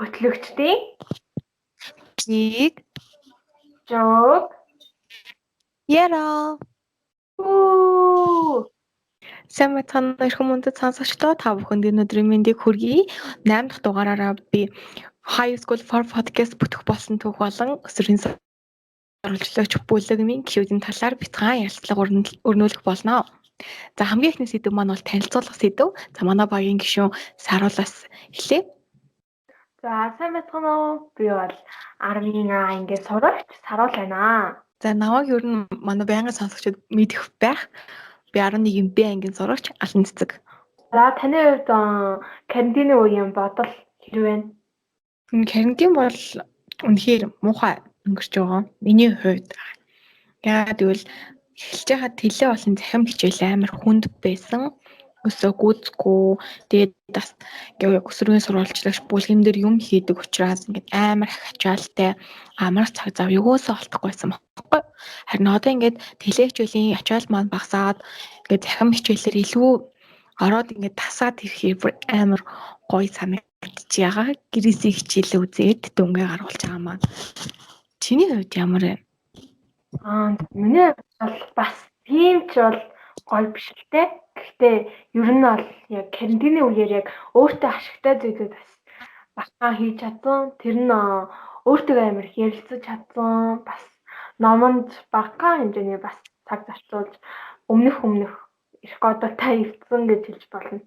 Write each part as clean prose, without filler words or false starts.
Хөтлөгчдийн Жиг жог яра үү. сайн мэцхан эрхэм мөндөд сонсогчдоо та бүхэнд өнөөдрийн мэндийг хүргэе. 8 дахь дугаараараа би High School for Podcast бүтгэх болсон түүх болон өсвөрийн сурвалжлагч бүлэгмийн Q-ийн талаар бяцхан ярилцлага өрнүүлэх болно. За хамгийн ихний сэдв маань бол танилцуулах сэдв. За манай багийн гишүүн Саруулаас эхлэе. За сайн байцгаана уу? Би бол 10-ийн А ангийн сурагч Саруул байна. За намайг ер нь манай байнгын сонсогчид мэдэх байх. Би 11-ийн Б ангийн сурагч Алан цэцэг. За таны хувьд карантины үеийн бодол хэрвээ Карантин бол үнэхээр муухай өнгөрч байгаа. Миний хувьд яагаад гэвэл эхэлж байхад тэлээ болон захим хичээл амар хүнд байсан. Өсөө гүцэхгүй тэгээд бас яг өсвөрийн сурвалжлагч бүлгэм дээр юм хийдэг учраас ингээд амар их ачаалтай амар цаг зав юусоо олдохгүй байсан байхгүй. Харин одоо ингээд тэлээ хичээлийн ачаал маань багасаад ингээд захим хичээлээр илүү ороод ингээд тасаад ирэхээр амар гоё санагдаж байгаа. Гэрээсээ хичээлээ үзээд дүнгээ гаргуулж байгаа маань. Чиний хувьд ямар вэ? миний хувьд бол бас тийм ч бол гоё биш л те. Гэхдээ ер нь бол яг карантины үеэр яг өөртөө ашигтай зүйлүүд бас багтаан хийж чадсан. Тэр нь өөртөө амар их ярилцаж чадсан. Бас номонд багахан хэмжээний бас цаг зарцуулж өмнөх их годотой ивдсэн гэж хэлж болно.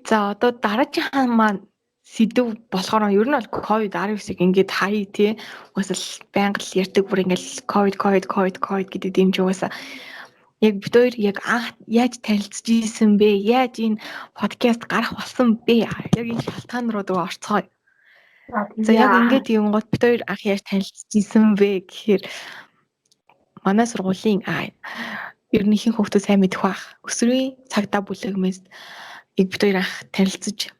За одоо дараагийн маань сэдв болохоор ер нь бол COVID-19-ийг ингээд хаяа тий. Уусал байнга л ярьдаг бүр ингээд COVID гэдэг юм чи уусаа яг бид хоёр яг анх яаж танилцж ийсэн бэ? Яаж энэ подкаст гарах болсон бэ? Яг энэ шалтгаан руу дөө орцгоё. За яг ингээд юм гот бид хоёр анх яаж танилцж ийсэн бэ гэхээр манай сургуулийн ер нь ихэнх хүмүүс сайн мэдэх бах. Өсвөрийн цагдаа бүлэгмээс бид хоёр анх танилцж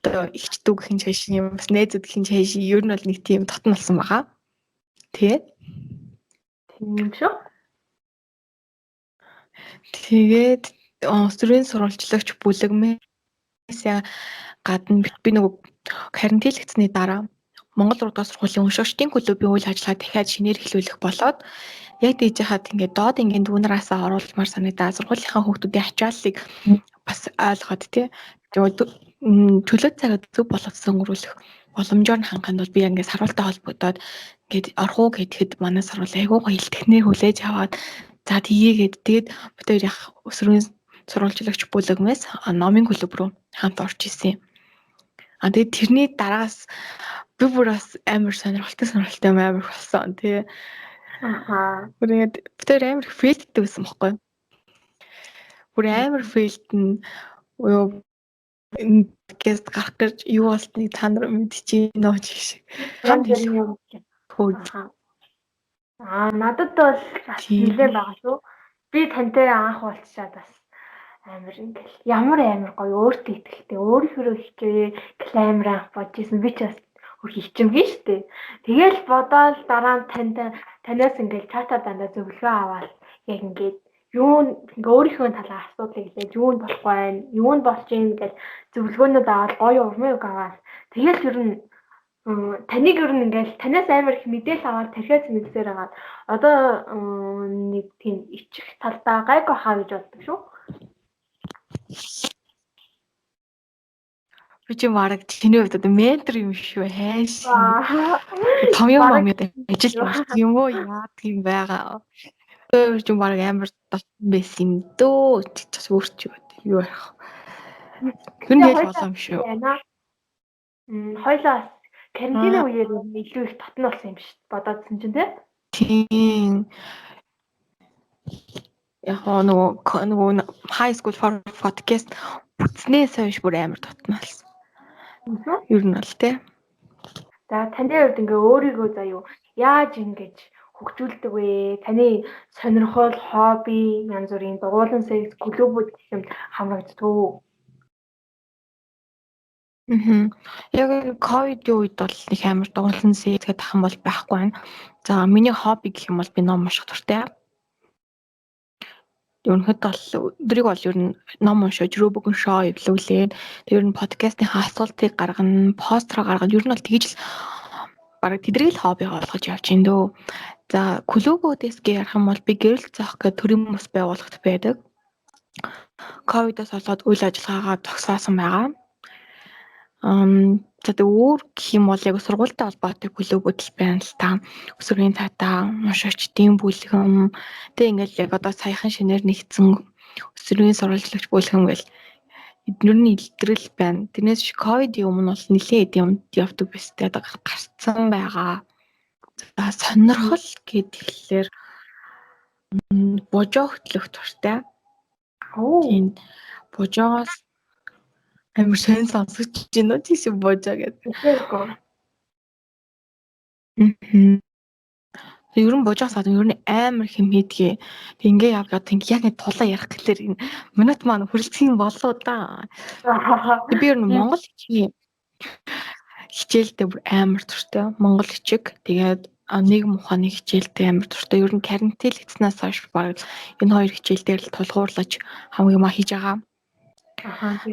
одоо ихчдүү гэх юм цааш юм бас найзууд гэх юм цааш ер нь бол нэг тийм дотн болсон байгаа. Тэгээд тийм шүү. Тэгээд өсвөрийн сурвалжлагч бүлэгмээс гадна би нөгөө карантинлэгдсэний дараа Монгол 3 дугаар сургуулийн уншигчдын клубийн үйл ажиллагаа дахиад шинээр эхлүүлэх болоод яг дээж хаад ингээд доод ингийн дүүнараасаа оруулмаар санагдаа сургуулийнхаа хүүхдүүдийн ачааллыг бас ойлгоод тий төлөө цагаа зөв болгоцсон өнгөрүүлэх боломжоор нь хангахад бол би ингээд сарвалтай холбогдоод ингээд орох уу гэхэд манай сарвал айгуугаа хилтгэнээр хүлээж аваад за тийгээд тэгээд бид хоёр яг өсвөрийн сурвалжлагч бүлэгмээс номын клуб руу хамт орж исэн юм. Тэгээд тэрний дараагаас би бүр бас амар сонирхолтой амар болсон тий. Бүрээд бид хоёр амар фейлдтэй байсан байхгүй. Бүр амар фейлдэн энэ подкаст гарах гэж юу болтныг та нар мэдчихэе ч шиг. Хамт хэлэх. Надад бол бас нэлээд байгаа шүү. Би тантай анх уулзчаад бас амар ингээл ямар гоё өөртөө ихтэй өөрийнхөө хичээ клаймер анх бодож исэн би ч бас хөрх хичмээ штэ. Тэгэл бодоол дараа нь танаас ингээл чатаар дандаа зөвлөгөө аваад яг ингээд ингээ өөрийнхөө талаар асуудлыг хэлээд юунд болох вэ? Юунд болж ийн гэж зөвлөгөөнүүд аваад гоё урмын үг аваад тэгэл ер нь таныг ер нь ингээл танаас амар их мэдээлэл аваад тархиаз мэдсээр хагаад одоо нэг тийм ичих талдаа гайгүй хаа гэж боддог шүү. Би ч мараг чиний хувьд одоо ментор юм шүү хайш. Том юм ажил болт юм уу яа тийм байгаа. Тэр ч мараг амар дотн байсан юм дөө. Чичс өөрч юу ярих. Тэр нь хэл болом шүү. Хойлоос карантины үеэр илүү их татна болсон юм шүү. Бодоодсэн чинь тийм. Яг нөгөө high school for podcast бүтснээс хойш бүр амар татналсан. Ер нь бол тий. За таны хувьд ингээ өөрийгөө заяа яаж ингэж хөгжүүлдэг вэ? Таны сонирхол, хобби, янз бүрийн дугуйлан секс, клубүүд гэх юм хамрагддаг. Яг ковидын үед бол их амар дугуйлан секс гэдэг хам бол байхгүй байна. За миний хобби гэх юм бол би ном унших дуртай. Ерөнхийдөө бол өдрийг бол ер нь ном уншиж, рөбөгөн шоу эвлүүлээд тэр ер нь подкастын асуултыг гаргана, постэр гаргана. Ер нь бол тэгж л бараг тэдрийг л хобби болгож явж ин дөө. За, клубүүд эсгээ ярих юм бол би гэрэл зоох гэх төрийн хүмүүс байгууллагт байдаг. Ковидос болоод үйл ажиллагаагаа зогсоосон байгаа. За тэг өөр гэх юм бол яг сургуультай холбоотой клубүүд л байна л та. Өсвөрийн цаатаа, уншигчдын бүлгэм. Тэг ингээл яг одоо саяхан шинээр нэгдсэн өсвөрийн сурвалжлагч бүлгэм гэл ер нь илтрэл байна. Тэрнээс ковидын өмнө бол нэлээд юм явдаг бистэй одоо гарцсан байгаа. За сонирхол гэхэлэр божоо хөтлөх туртай. Тийм божоогоос амар сонь сонсож байна уу тийш божоо гэдэг. Ер нь божоос ер нь амар хэмээдгээ. Тэг ингээ яваад яг нэг тулаа ярих гэхэлэр энэ минут маань хүрэлцэх юм болоо да. Би ер нь монгол хичээлдээ бүр амар туртай. Монгол хичээг тэгээд нийгэм ухааны хичээлдээ амар туртай. Ер нь карантин хийснээс хойш баг энэ хоёр хичээл дээр л тулгуурлаж хамгийн маа хийж байгаа.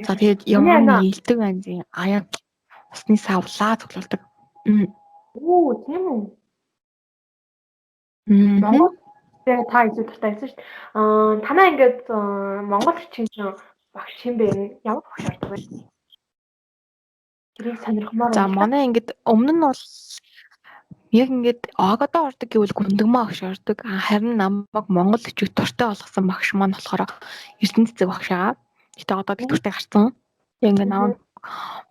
За тэгээд ямар нээлтэг анзын аяа усны савлаа цуглуулдаг. Оо тийм үү. Монгол та илүү дуртай байсан шүү дээ. Танаа ингээд монгол хичээл багш хин бэ? Ямар багш ордог вэ? Тэрийг сонирхмоор. За манай ингээд өмнө нь бол яг ингээд одоо ордог гэвэл гүндгмаа багш ордог. Харин намайг монгол хичээл дуртай болгосон багш маань болохоор Эрдэнэ цэцэг багш аа. Гэтэ одоо дуртай гарсан. Яг ингээд намайг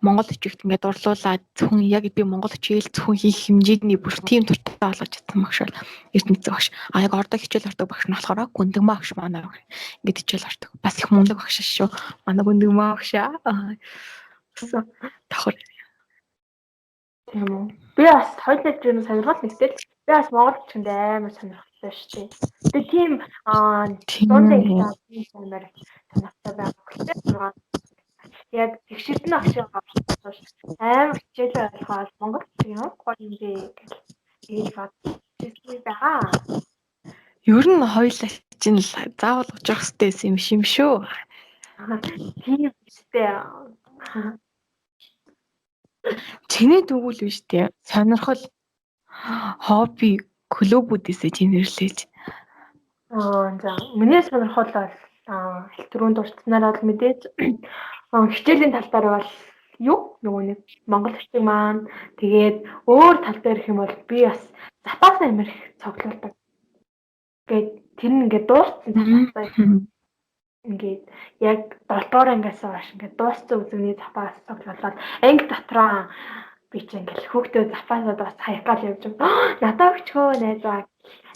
монгол хичээлд ингээд дурлуулаад зөвхөн яг би монгол хичээл зөвхөн хийх хэмжээний бүр тийм дуртай болгож чадсан багш бол Эрдэнэ цэцэг багш. Яг ордог хичээл ордог багш нь болохоор гүндгмаа багш манай ингээд хичээл ордог. Бас их мундаг багш шүү. Манай гүндгмаа багш аа. Давхар. Тийм үү. Би бас хоёулаа ч сонирхол нэгтэй. Би бас монгол хичээнд амар сонирхолтой шүү дээ. Би тийм дундын хичээл амар сонирхолтой байгаа. Яг тэгшэрдэн агшаа амар хичээлээ ойлгоод монгол хичээл юм гоё юм бэ гэж тэгээд бат байгаа. Ер нь хоёулаа чинь л заавал учрах хэрэгтэй юм шүү. Тийм үстэй. Чиний тэгвэл биш тийм сонирхол хобби клубүүдээсээ чинь нэрлэж. За миний сонирхол бол түрүүнд дурдсанаар бол мэдээж хичээлийн тал дээр бол нөгөө нэг монгол хичээл маань тэгээд өөр тал дээр их юм бол би бас запас амар их цуглуулдаг. Тэгээд тэр нь ингээд дууссан. Ингээд яг 7 дугаар ангиас хойш ингээд дууссан үзэгний запас цуглуулаад анги дотроо би ч ингээд хүүхдээ запасаад бас хаяггаал явж байгаа. Надаа өчгөө найзаа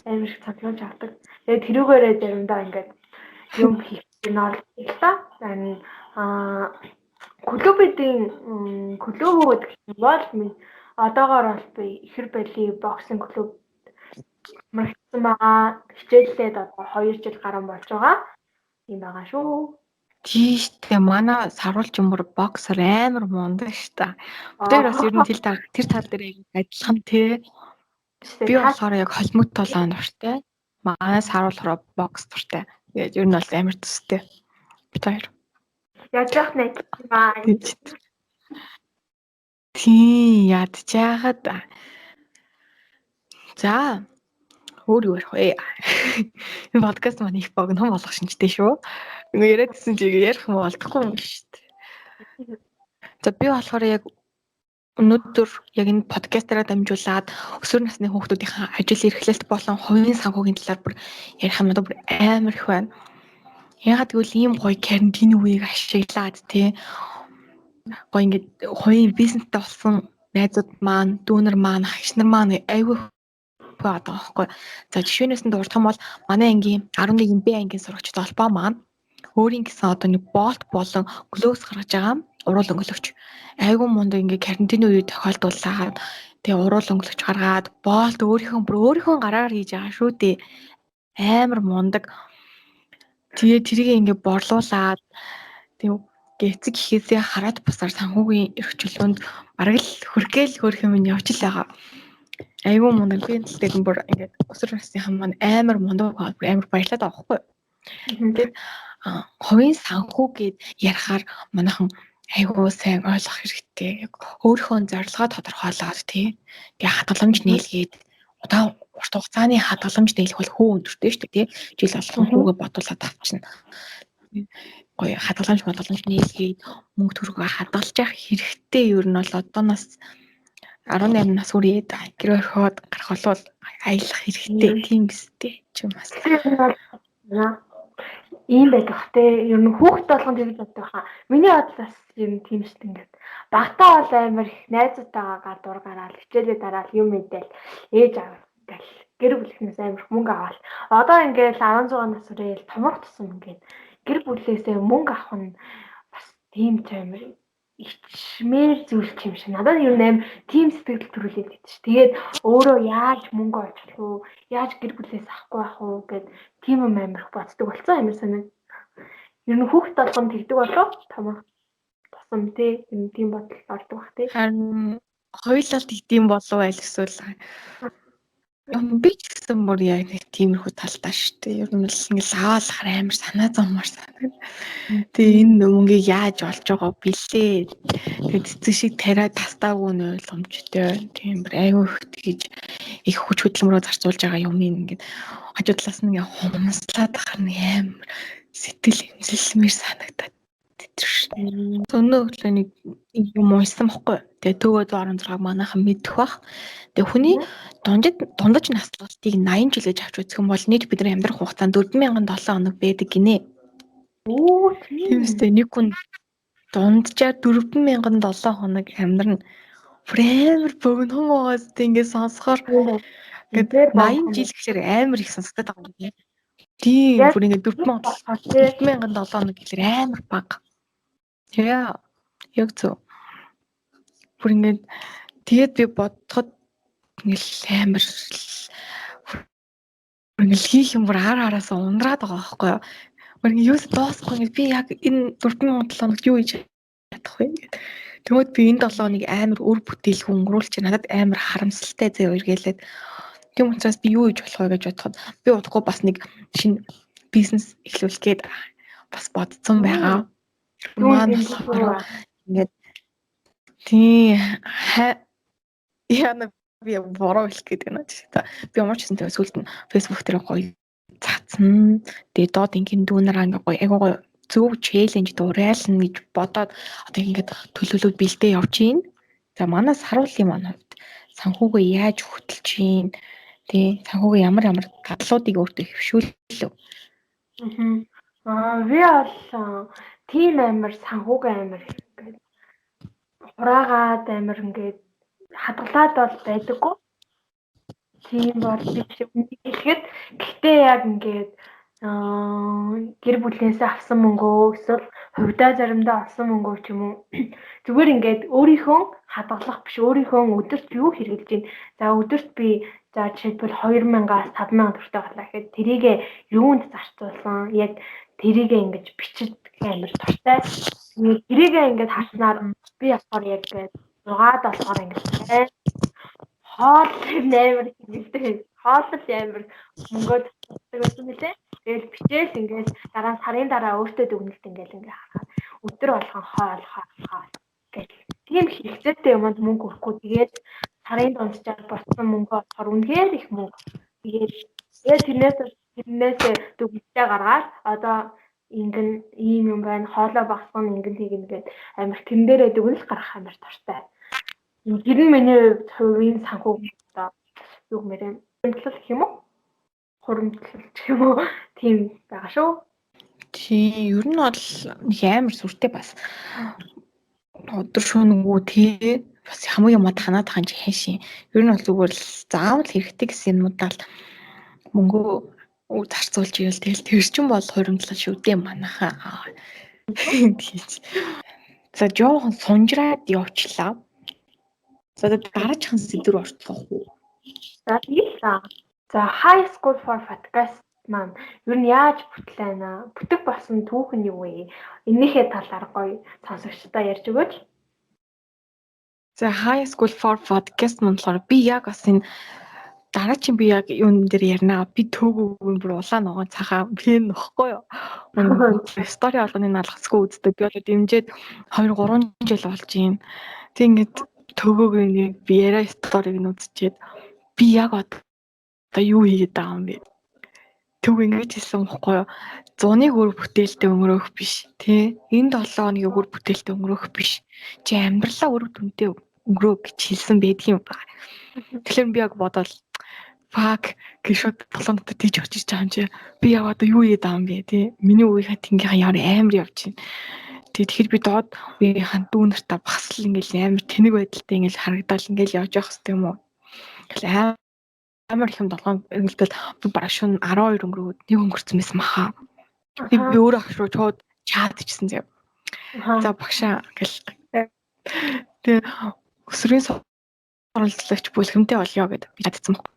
амар их цуглуулж авдаг. Тэгээд тэрүүгээрээ заримдаа ингээд юм хийх нь орлоо л та. Клубүүд гэх юм бол одоогоор бол би ихэр байли боксинг клуб мэрэгсэн байгаа. Хичээллээд одоо 2 жил гарсан болж байгаа. Тийм байгаа шүү. Тийш тэгээ манай саруулч юмр боксер амар мундаг ш та. Тэр бас ер нь тэр тал дээр яг адилхан тий. Би болохоор яг холимог толгойн дуртай. Манай саруулахраа бокс дуртай. Тэгээд ер нь бол амар төстэй. Бид хоёр. Ядах нэг маа. Тий, ядчихад. За. Өөр юу ярих вэ? Энэ подкаст маань их богино болгох шинжтэй шүү. Ингээ яриадсэн чиг ярих юм болдохгүй юм шүү дээ. За би болохоор яг өнөөдөр яг энэ подкастаараа дамжуулаад өсвөр насны хүүхдүүдийн ажил эрхлэлт болон хувийн санхүүгийн талаар бүр ярих юм надад бүр амар их байна. Ягаад гэвэл ийм гоё карантины үеийг ашиглаад тий гоё ингээд хувийн бизнестэй болсон найзууд маань, дүүнер маань, агч нар маань айгүй байгаа байхгүй. За жишээнээс нь дурдах юм бол манай ангийн 11-ийн Б ангийн сурагчид холбоо маань өөрийн гэсэн одоо нэг болт болон глоус гаргаж байгаа уруул өнгөлөгч. Айгуу мундаг ингээ карантины үеийг тохиолдуулаад тэгээ уруул өнгөлөгч гаргаад болт өөрийнхөө гараар хийж байгаа шүү дээ. Амар мундаг. Тэгээ тэрийг ингээ борлуулад тэгээ эцэг ихээсээ хараад бусаар санхүүгийн эрх чөлөөнд бараг л хөргөөл хөрх юм явж л байгаа. Айгүй мундаг би энэ тал дээр бүр ингээд өсвөр насны маань амар мундаг амар баярлаад байгаа байхгүй. Тэгээд хувийн санхүү гэд ярихаар манайхан айгуу сайн ойлгох хэрэгтэй. Яг өөрийнхөө зорилгоо тодорхойлоод тий. Тэгээ хадгаламж нийлгээд урт хугацааны хадгаламж нийлэх бол хөө өндөртэй шүү дээ тий. Жил болгон хүүгээ бодуулаад авчна. Гоё хадгаламж нийлгээд мөнгө төргөө хадгалж явах хэрэгтэй. Ер нь бол одооноос 18 нас хүрээд гэр орхиод гарах болвол аялах хэрэгтэй. Тийм гэстэй ч юм бас. Ийм байх те ер нь хүүхэд болгонд тэгж боддог хаа. Миний бодлоос ер нь тийм шүү дээ ингээд. Багтаа бол амар их найзуудтайгаа дур гараал, хичээлээ дараал, юм мэдээл, ээж аав гэл гэр бүлээс амар их мөнгө аваад. Одоо ингээд 16 нас хүрээл томрох тусам ингээд гэр бүлээсээ мөнгө авах нь бас тийм ч амар ичмээр зүйл юм шиг. Надад ер нь амар тийм сэтгэл төрүүлээд байдаг ш. Тэгээд өөрөө яаж мөнгө олох вэ? Яаж гэр бүлээс авахгүй байх вэ гэд тийм юм амар их боддог болсон амар санаа. Ер нь хүүхэд болгонд тэгдэг болов томрох тусам тий тийм бодол ордог бах тий. Харин хоёулаа тэгдэм болов аль эсвэл би ч гэсэн бүр яг нэг тиймэрхүү талтай шүү дээ. Ер нь л ингээл аваалахаар амар санаа зовмоор санагдав. Тэгээ энэ мөнгийг яаж олж байгаа бэлээ. Тэгээ цэцэг шиг тариад тастаагүй нь ойлгомжтой. Тийм бүр айгүй их тэгж их хүч хөдөлмөрөөр зарцуулж байгаа юм ингээд хажуу талаас нь ингээ хумслаад ахаар нэг амар сэтгэл эмзэлмээр санагдаад тийм. Өнөө өглөө нэг юм уншсан бохгүй. Тэгээ төвөө 16 манайхан мэдэх бах. Тэгээ хүний дундаж наслалтыг 80 жилээр авч үзэх юм бол нийт бидний амьдрах хугацаа 4007 хоног байдаг гинэ. Оо тийм үстэй нэг хүн дунджаар 4007 хоног амьдрна. Амар богино байгаас тэгээ сонсохоор ингээд 80 жил гэхээр амар их сонсогдоод байгаа юм тийм. Тийм бүр ингээд 4007 хоног гэхээр амар бага. Тэгээ яг зөв. Бүр ингээд тэгээд би бодоход ингээл амар ингээл хийх юм бүр араасаа ундраад байгаа байхгүй юу. Бүр ингээд юус доосгүй ингээд би яг энэ 4007 хоногт юу хийж чадах вэ гэдэг. Тэгмээд би энэ 7 хоног амар өр бүтээлгүй өнгөрүүлчих надад амар харамсалтай заяа эргэлээд. Тийм учраас би юу хийж болох вэ гэж бодоход би удахгүй бас нэг шинэ бизнес эхлүүлэх гээд бас бодсон байгаа. Маань болохоор ингээд тий яна би бороо хэлэх гэдэг нь та би ямар ч гэсэн тэгээ сүлд нь фэйсбүүк дээр гоё цацсан тэгээ доод ингийн дүүнараа ингээ гоё айгуу гоё зөв челленж дуурайлна гэж бодоод одоо ингээд төлөвлөлт бэлдээ явж гин. За манаас харуул юм аа хувьд санхүүгээ яаж хөтөлж гин тий санхүүгээ ямар гатлуудыг өөртөө хөвшүүлв. Би бол тийм амар санхүүгээ амар ингээд хураагаад амар ингээд хадгалаад бол байдаггүй. Тийм бол би хэлэхэд гэхдээ яг ингээд гэр бүлээсээ авсан мөнгөө эсвэл хувьдаа заримдаа олсон мөнгөө ч юм уу зүгээр ингээд өөрийнхөө хадгалах биш өөрийнхөө өдөрт юу хэрэглэж байна. За өдөрт би за жишээлбэл 2000-аас 5000 төгрөгтэй гарлаа гэхэд тэрийгэ юунд зарцуулсан яг тэрийгэ ингэж бичиж амар дуртай. Тэрийгэ ингээд харснаар би болохоор яг 6-7 болохоор ингээд хоол амар хэрэгтэй. Хоолл амар мөнгөө татдаг байсан мөлий. Тэгэл бичээл ингээд дараа сарын дараа өөртөө дүгнэлт ингээд харахад өдөр болгон хоол гэх тийм хэрэгцээтэй юмд мөнгө өрөхгүй тэгээд сарын дундчаар болсон мөнгө болохоор үнэхээр их мөнгө. Тэгээд тэрнээс дүгнэлтээ гаргаад одоо ингэн ийм юм байна хоолоо багсгах ингэн тэгнэ гээд амар тэн дээрээ дүгнэлт гаргах амар дуртай. Тэр нь миний хувийн санхүү одоо юу гэмээр хэмтлэл гэх юм уу? Хуримтлал гэх юм уу? Тийм байгаа шүү. Тий, ер нь бол нэг амар сүртэй бас өдөр шөнөгүй тий бас хамгийн юм танаад байгаа юм чи хайшин. Ер нь бол зүгээр л заавал хэрэгтэй гэсэн юмудаа л мөнгөө зарцуулж ивэл тэгэл тэр чин бол хуримтлал шүү дээ манайхаа. За жоохон сунжраад явчлаа. За дараагийн сэдвэр орцгоох уу? За тийм л. За High School for Podcast маань ер нь яаж бүтлээнэ? Бүтэг болсон түүх нь юу вэ? Энийхээ талаар гоё сонсогчдоо ярьж өгөөч. За High School for Podcast маань болохоор би яг бас энэ Дараагийн би яг юун дээр ярина. Би төөгөө бүр улаан ногоон цахаа би нөхгүй юу. Стори болгоны налгацгүй үздэг. Би одоо дэмжиж 2 3 жил болж байна. Тэг ингээд төөгөөг нэг би яриа сториг нь үзчихэд би яг одоо юу хийгээд байгаа юм бэ? Төв ингэж хэлсэн бохгүй юу? 100-ыг өөр бүтээлтэй өнгөрөөх биш тий. Энэ 7 хоногийг өөр бүтээлтэй өнгөрөөх биш. Чи амьдралаа өөр түнтэй өнгөрөө гэж хэлсэн байдгийн юм байна. Тэгэхээр би яг бодоод fuck гişүүд толгонд тийж очиж байгаа юм чи. Би яг одоо юу хийгээд байгаа юм бэ тий. Миний үеийнхээ тэнгийнхэн ямар амар явж байна. Тэгэхээр би доод үеийнхэн дүүнэртээ багсал ингээл амар тэнэг байдалтай ингээл харагдал ингээл явж явах хэрэгтэй юм уу? Ингээл амар их юм долгоон эргэлдэл би бараг шөнө 12 өнгөрөөд нэг өнгөрцөн байсан баха. Би өөрөө ах руу шууд чаадчихсан зав. За багшаа ингээл тэгээ өсвөрийн сурвалжлагч бүлгэмтэй болёо гэдэг би чадсан баг.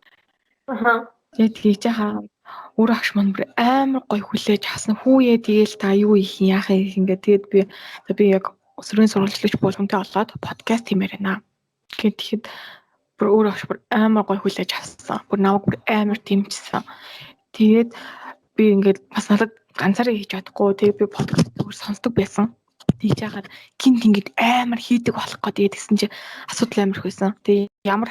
Тэгээд тийж хаа өөрөө агш маань бүр амар гой хүлээж авсан. Хүүе тэгээл та юу их яах юм ингээд тэгээд би яг өсвөрийн сурвалжлагч бүлгэмтэй болоод подкаст хиймээр байна. Тэгэхэд бүр өөрөө агш бүр амар гой хүлээж авсан. Бүр намайг бүр амар дэмжсэн. Тэгээд би ингээд бас надад ганцаараа хийж чадахгүй. Тэгээд би подкаст зүгээр сонсдог байсан. Тэгж яагаад гинт ингээд амар хийдэг болох гэдэг гэсэн чи асуудал амар их байсан. Тэгээд ямар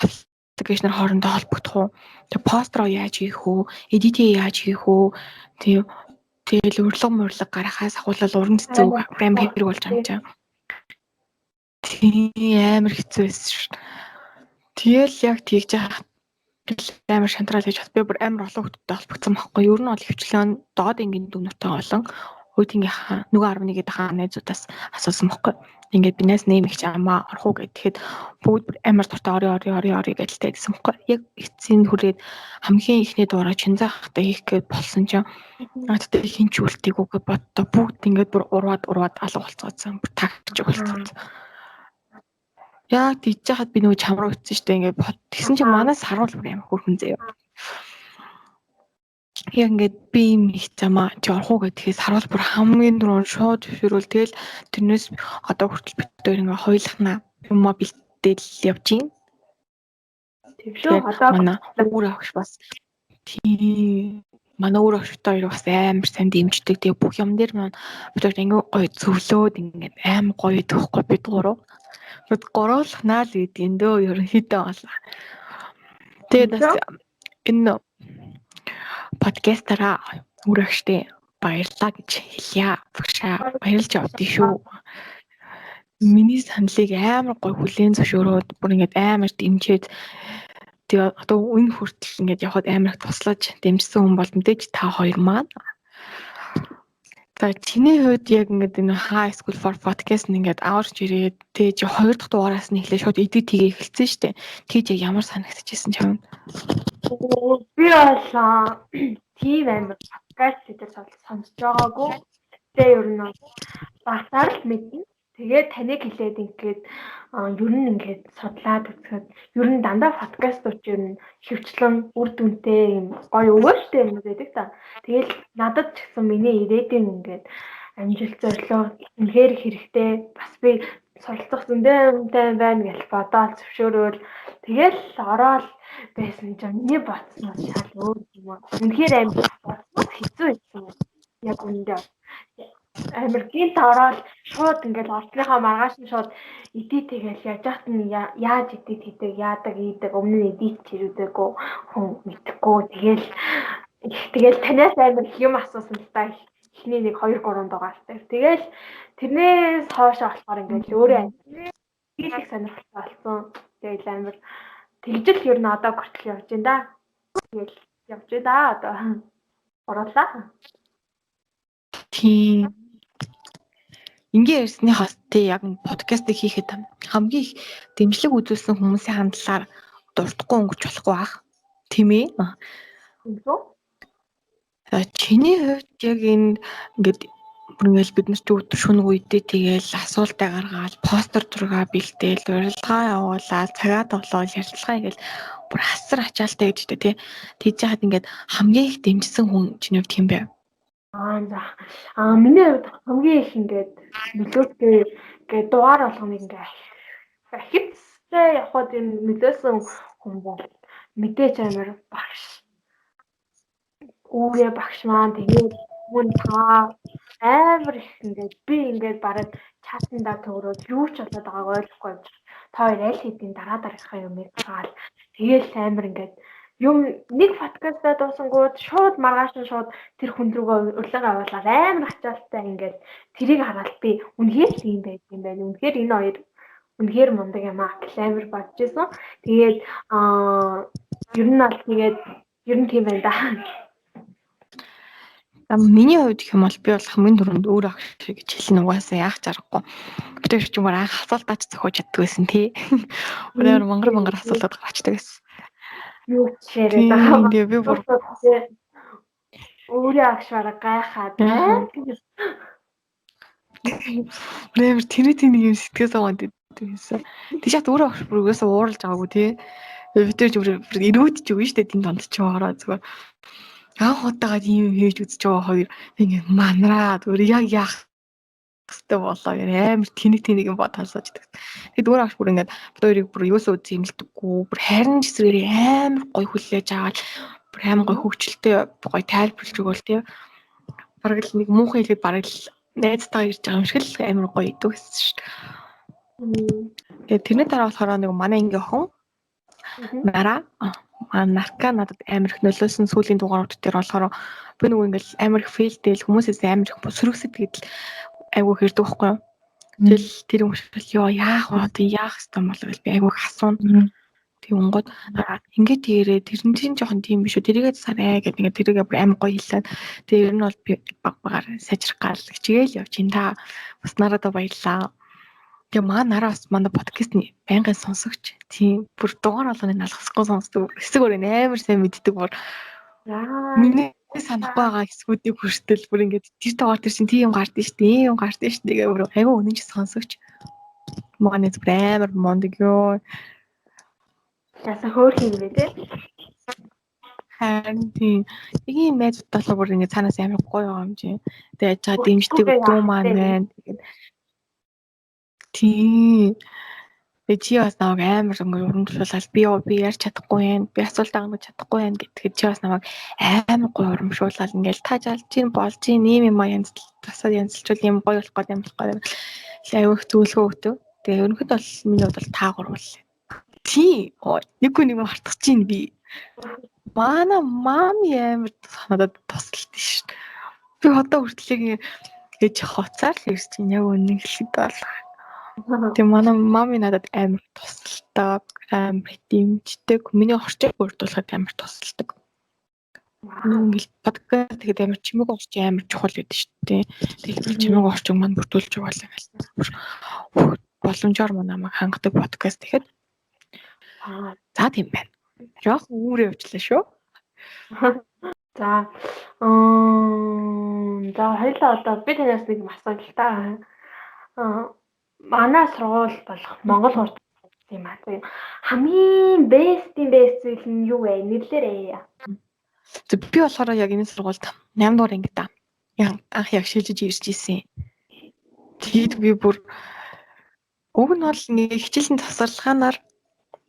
аппликейшнээр хоорондоо холбогдох уу? Тэгээд построо яаж хийх үү? Эдитээ яаж хийх үү? Тэгэл урлаг гарахаас ахуулаад уран цэцэг амар хэрэг болж байгаа юм чинь. Тийм амар хэцүү байсан шүү. Тэгэл яг тэгж яах амар шантрал гэж бас би бүр амар олон хүмүүстэй холбогдсон байхгүй. Ер нь бол хвчлэн доод ингийн дүнэртэй болон үүдийнхээ нөгөө 11-д хаа найзуудаас асуусан байхгүй. Ингээд бинээс нэм их чамаа орох уу гэхэд бүгд бүр амар дуртай ори гэдэлтэй гэсэн байхгүй. Яг эцсийн хүрээд хамгийн ихний дуурай чинзаахтай хийх гээд болсон чинь надад хинч үлдээгүү гэж боддоо бүгд ингээд бүр ураад алга болцгоодсон. Бүр тагч болцгоодсон. Яг тийж хаад би нөгөө чамруу ütсэн штэ ингээд тэгсэн чинь манай саруул бүр амар хөрхөн заяа. Яг ингээд би юм их замаа чи орох уу гэхээс саруул бүр хамгийн дөрөв шууд зөвшөөрөл тэгэл тэрнээс одоо хүртэл бид хоёр ингээд хойлохна юмаа бэлдээл явж гин. Тэгвшөө одоо манай өөр агш бас тийм манай өөр агштай хоёр бас амар сайн дэмждэг. Тэгээ бүх юм дээр маань бид хоёр ингээд гоё зөвлөөд ингээд амар гоё идэхгүй бид гурав. Бид гуруулахнаа л гэдэг дөө ерөнхийдөө бол. Тэгээд бас энэ подкастаараа үрэгчтэй баярлалаа гэж хэлье. Багшаа баярлж авдээ шүү. Миний саналыг амар гоё хүлээн зөвшөөрөөд бүр ингээд амар дэмжиж тэгээ одоо энэ хүртэл ингээд явхад амар их туслаж дэмжсэн хүн бол мэдээж та хоёр маань. За чиний хувьд яг ингээд энэ High School for Podcast ингээд аварч ирээд тэгээ чи 2 дахь дугаараас нь эхлээд шууд эдит хийгээ эхэлсэн шүү дээ. Тэгж яг ямар санагдчихсэн ч юм. Би бол тийм амар подкаст гэдэг сонсож байгаагүй. Тэгээ ер нь багтаар л мэднэ. Тэгээд таныг хэлээд ингээд ер нь ингээд судлаад үзэхэд ер нь дандаа подкастууд ер нь хөвчлэн үр дүнтэй юм гоё өвөөштэй юм байдаг та. Тэгэл надад ч гэсэн миний ирээдүйн ингээд амжилт зорилго үнэхээр хэрэгтэй. Бас би суралцах зөндөө байна гэж бодоод зөвшөөрөөл тэгэл ороод байсан чинь миний бодсноос шал өөр юм. Үнэхээр амар хэцүү байсан. Яг үндэ амар гинт ороод шууд ингээл орцныхаа маргааш нь шууд эдит хийгээл яаж яахт нь яаж эдит хийдэг яадаг өмнө нь эдит чирүүдэггүй хүн мэдхгүй тэгэл танаас амар юм асуусан л та эхний нэг 2 3 дугаартай. Тэгэл тэрнээс хойш болохоор ингээл өөрөө хийх сонирхолтой болсон. Тэгэл амар тэгжэл ер нь одоо хүртэл явж байна да. Тэгэл явж да одоо оруулаа. Тийм. Ингээ ярьсныхаас тий яг подкастыг хийхэд хамгийн их дэмжлэг үзүүлсэн хүмүүсийн хандлаар дуртахгүй өнгөч болохгүй ах. Тийм ээ. За чиний хувьд яг энэ ингээд ингээл бид нар ч өдөр шөнөг үедээ тэгээл асуултаа гаргаад постэр зураг бэлдээл урилга явуулаад цагаа тоглоод ярилцлага ингээл бүр хасар ачаалтай гэж тий. Тэгж яхад ингээд хамгийн их дэмжсэн хүн чиний хувьд хэм бэ? Миний хувьд хамгийн их ингээд нөлөөтэй ингээд дугаар болгоныг ингээд ахицтай явахад энэ нөлөөсөн хүн бол мэдээж амар багш үүрээ багш маань тэгээд мөн та амар их ингээд би ингээд бараг чатанда төөрөөд юу ч болоод байгааг ойлгохгүй юм. Та хоёр аль хэдийн дараагийнхаа юмыг гаргаад тэгээл амар ингээд юм нэг подкастаа дуусангууд шууд маргааш нь шууд тэр хүн рүүгээ урилга аваалаад амар ачаалттай ингээд тэрийг хараад би үнэхээр л юм байт юм байна. Үнэхээр энэ хоёр үнэхээр мундаг юм аа гэх амар бодож исэн. Тэгээд ер нь аль тэгээд ер нь тийм байна да. Миний хувьд гэх юм бол би бол хамгийн түрүүнд өөр ах шиг гэж хэлнэ угаасаа яах чаргагүй. Би тэр чимээр анх асуултаач зохиож чаддаг байсан тий. Өөр мангар асуултууд гарчдаг байсан. Юу чирээ байгаа. Тэгээ би бүр өөрөө агш бараг гайхаад нэмэр тэний юм сэтгэл зовонд байсан. Тэг шат өөрөө агш бүр угаасаа ууралж байгаагүй тий. Би тэр зүгээр эрүүдж өгнө штэ тэнд донд ч ороо зүгээр. Анх удаага ийм хийж үзэж байгаа хоёр ингэ манараа зүгээр яг яах хэвтэй болоо амар тэнийг юм бод хасааждаг. Тэгэд өөр агш бүр ингээд бид хоёрыг бүр юусоо зэмлдэггүй бүр харин жисрээр амар гой хүлээж аваад бүр амар гой хөвчлөлтэй гой тайлбарлаж өгөөл тий. Бараг л нэг муухай хэлээд бараг л найзтайгаа ирж байгаа юм шиг л амар гой идэв гэсэн шүү дээ. Тэгээд тэрний дараа болохоор нэг манай ангийн охин Нара нарка надад амар их нөлөөсөн сүүлийн дугаарууд дээр болохоор би нөгөө ингээл амар их фейлдэл хүмүүсээс амар их сөрөгсөд гэдэл айгуу хэрдэг байхгүй юу. Тэгэл тэр юм шиг ёо яах вэ яах хэвээр болов би айгуу асууна. Тэг онгод ингээд тийрээ тэрэн чинь жоохон тийм биш үү тэрийгээ сарай гэдэг ингээд тэрийгээ бүр амар гоё хэлээд тэг ер нь бол би баг багаар сайжрах гал хичээл явж ин та бас нарадаа баярлаа. Тэгээ нараа бас манай подкаст нь байнгын сонсогч. Тийм бүр дугаар болгоныг алгасахгүй сонсдог. Хэсэг өөр амар сайн мэддэг бүр. Миний санахгүй байгаа хэсгүүдийг хүртэл бүр ингээд тэр дугаар тэр чинь тийм юм гардыг штэ, ийм юм гардыг штэ тэгээ бүр айгүй үнэн ч сонсогч. Манай зүг амар мондөг ёо. Яса хөөх юм бэ те? Харин тийм. Ийм найзуудтайгаа бүр ингээд цаанаас амар гоё юм чинь. Тэгээ чаа дэмждэг дүү маань байна. Тэгээд тийм. Тэгээ чи бас намайг амар өнгөр урамшуулаад би ярьж чадахгүй юм. Би асуулт ангаж чадахгүй юм гэхэд чи бас намайг амар гоё урамшуулаад ингээл та жаал чинь болж ийм юм тасаад янзлчул юм гоё болох гэдэг юм болох гэдэг. Аюух зөвлөгөө өгдөг. Тэгээ ерөнхийдөө бол миний хувьд бол таа гурвал. Тий. Нэггүй нэг мартах чинь би. Манай мами амар надад тусалт шүү дээ. Би одоо хүртэл ээж хоцаар л ирж чинь яг үнэн хэлэхэд бол тэг манай мами надад амар тусалдаг, амар дэмждэг. Миний орчиг бүрдүүлэхэд амар тусалдаг. Ингээл подкаст тэгээд амар чимэг орчиг амар чухал гэдэг шүү дээ. Тэгээд чимэг орчиг маань бүрдүүлж байгаа л юм. Боломжоор намайг хангадаг подкаст тэгэхэд за тийм байна. Жоох үүрээ явууллаа шүү. За хоёлаа одоо би танаас нэг асууя л та. Манай сургууль болох Монгол хурд юм аа. Хамгийн бест зүйл нь юу вэ? Нэрлээрээ. Би болохоор яг энэ сургуульд 8 дугаар анги та. Анх яг шилжиж ирж исэн. Тэгээд би бүр уг нь бол нэг хичээлийн тасалгаанаар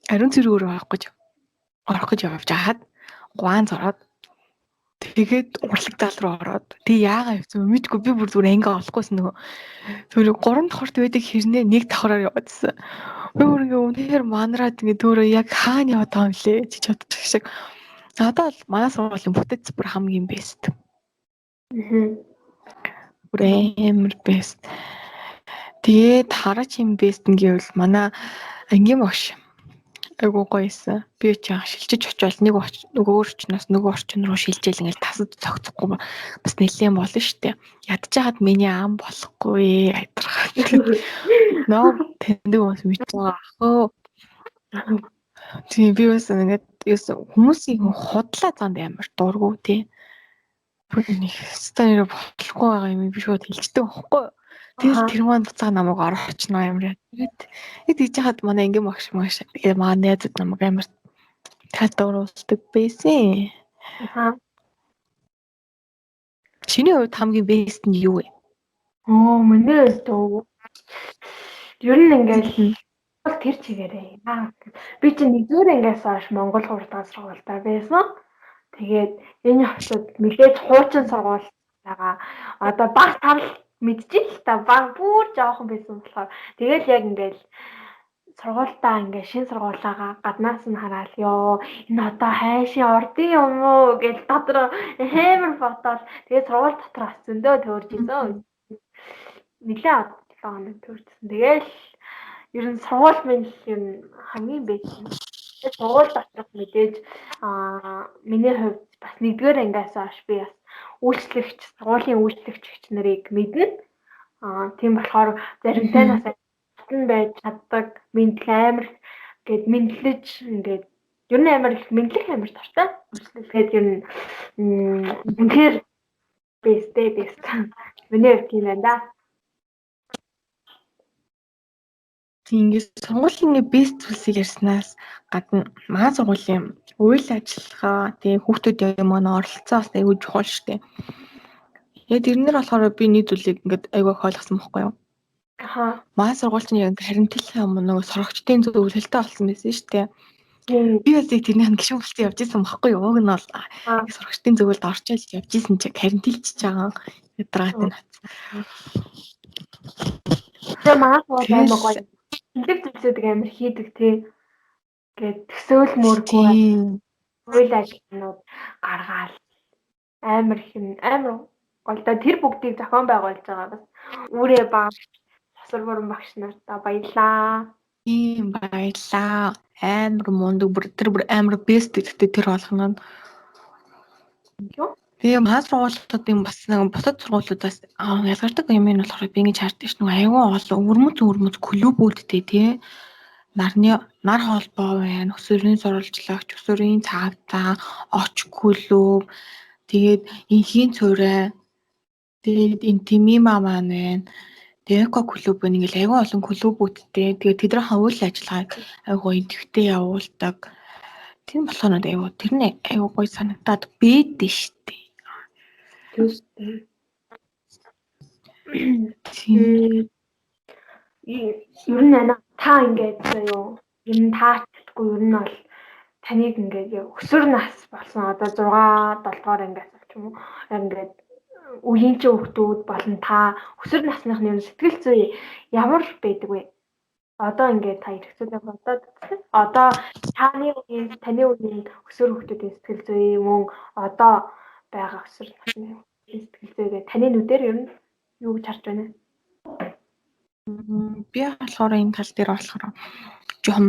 ариун цэрэг орох гэж явж хаад гуан зороод тэгээд урлаг зал руу ороод тэг яагаа явсан мэдгүй би бүр зүгээр анги олохгүйсэн нөгөө тэр 3 давхарт байдаг хэрнээ нэг давхараар яваадсэн. Би бүр ингээ үнэхээр манараад ингээ төөрөө яг хаана яваад байгаа юм лээ чи бодчих шиг. Одоо л манай сургуулийн бүтэц бүр хамгийн бест. Бүр амар бест. Тэгээд хараач юм бест гэвэл манай ангийн багш айгуу гоёсэн. Би ч яа шилжиж очивол нөгөө орчноос нөгөө орчин руу шилжээл ингээл тасад цогцохгүй бас нэлээд болно штэ. Ядж хаад миний ам болохгүй айдрах. Ноо тэндэг бас мэдж байгаа ахөө. Тийм би бас ингээд хүмүүсийн худлаа занд амар дургу тий. Нэг станероо болохгүй байгаа юм би шууд хэлчихдэг байхгүй. Тэгэл тэр маань буцаа намайг орохчно амар. Тэгээд тийж хаад манай ингийн багш тэгээ манай найзууд намайг амар татваруулдаг байсан. Чиний хувьд хамгийн бест нь юу вэ? Миний хувьд ер нь ингээл Тэр чигээрээ. Би чинь 1-р ангиас хойш Монгол 3 дахь сургуультаар байсан. Тэгээд энэ хотод мэдээж хуучин сургууль байгаа. Одоо баг тарал мэдчихэл л та баг бүр жоохон байсан болохоор тэгэл яг ингээл сургуультаа ингээ шин сургуулаагаа гаднаас нь хараад ёо энэ одоо хайшийн ордын юм уу гэж дотроо хэмэр бодоод тэгээд сургууль дотор бас зөндөө төөрж исэн. Нилээ 7 хоног төөржсөн. Тэгээл ер нь сургууль минь юм хамгийн бэст. Тэгээд сургууль доторх мэдээж миний хувьд бас 1-р ангиас хойш би бас үйлчлэгч, сургуулийн үйлчлэгч нарыг мэднэ. Тийм болохоор заримтай нас нь байж чаддаг мэдлэг амар гээд мэдлэж ингээд ер нь амар их мэдлэх амар дуртай. Тэгээд ер нь үнэхээр бэст. Миний хувьд тийм байна да. Ингээд сургуулийн бэст зүйлсийг ярьснаас гадна манай сургуулийн үйл ажиллагаа тэгээ хүүхдүүдийн манай оролцоо бас аягүй чухал шүү дээ. Тэгээд тэрнэр болохоор би нэг зүйлийг ингээд аягүй ойлгосон байхгүй юу? Манай сургууль чинь яг харимтлалын өмнө нөгөө сурагчдын зөвлөлтөй болсон байсан шүү дээ. Би бас тэрний гişүүн болцсон явж исэн байхгүй юу? Уг нь бол сурагчдын зөвлөлд орчуулж явж исэн чинь харимтлж байгаа ядаргатай нат. Тэгээ манай сургууль амар гоё. Хилэг зүйлсүүдийг амар хийдэг тий. Ингээд төсөөл мөргүй үйл ажиллагаанууд гаргаал амар голдоо тэр бүгдийг зохион байгуулж байгаа бас үүрээ баг засвар бүрэн багш нартаа баярлаа. Тийм баярлаа. Амар мундаг бүр амар бест гэдэгтэй тэр болгоно. Тэгээ манай сургуулиудын бас нэг бусад сургуулиудаас ялгардаг юм нь болохоор би ингэж хардаг ш нь аюун олон өрмөц клубүүдтэй тий нар холбоо байна, өсвөрийн сурвалжлагч, өсвөрийн цаавтаа, оч клуб, тэгээд инхийн цорой, тэгээд интимима маань байна. Тэгээд эко клуб байна. Ингээл аюун олон клубүүдтэй. Тэгээд тэдний үйл ажиллагааг аюу идэвхтэй явуулдаг. Тийм болохоор аюу тэр нь аюу гоё санагдаад бэдэ штэ. Тийм. Ер нь та ингээд юу ер нь таачдаггүй ер нь бол таныг ингээд өсвөр нас болсон одоо 6 7 дугаар ангиас ч юм уу ингээд үеийн ч хүүхдүүд болон та өсвөр насныхны ер нь сэтгэл зүй ямар байдаг вэ? Одоо ингээд та ирэхцүүдээ бодоод одоо таны үеийн өсвөр хүүхдүүдийн сэтгэл зүй мөн одоо байгаа өсвөр насны сэтгэл зүйгээ таны нүдээр ер нь юу гэж харж байна? Би болохоор энэ тал дээр болохоор жоохон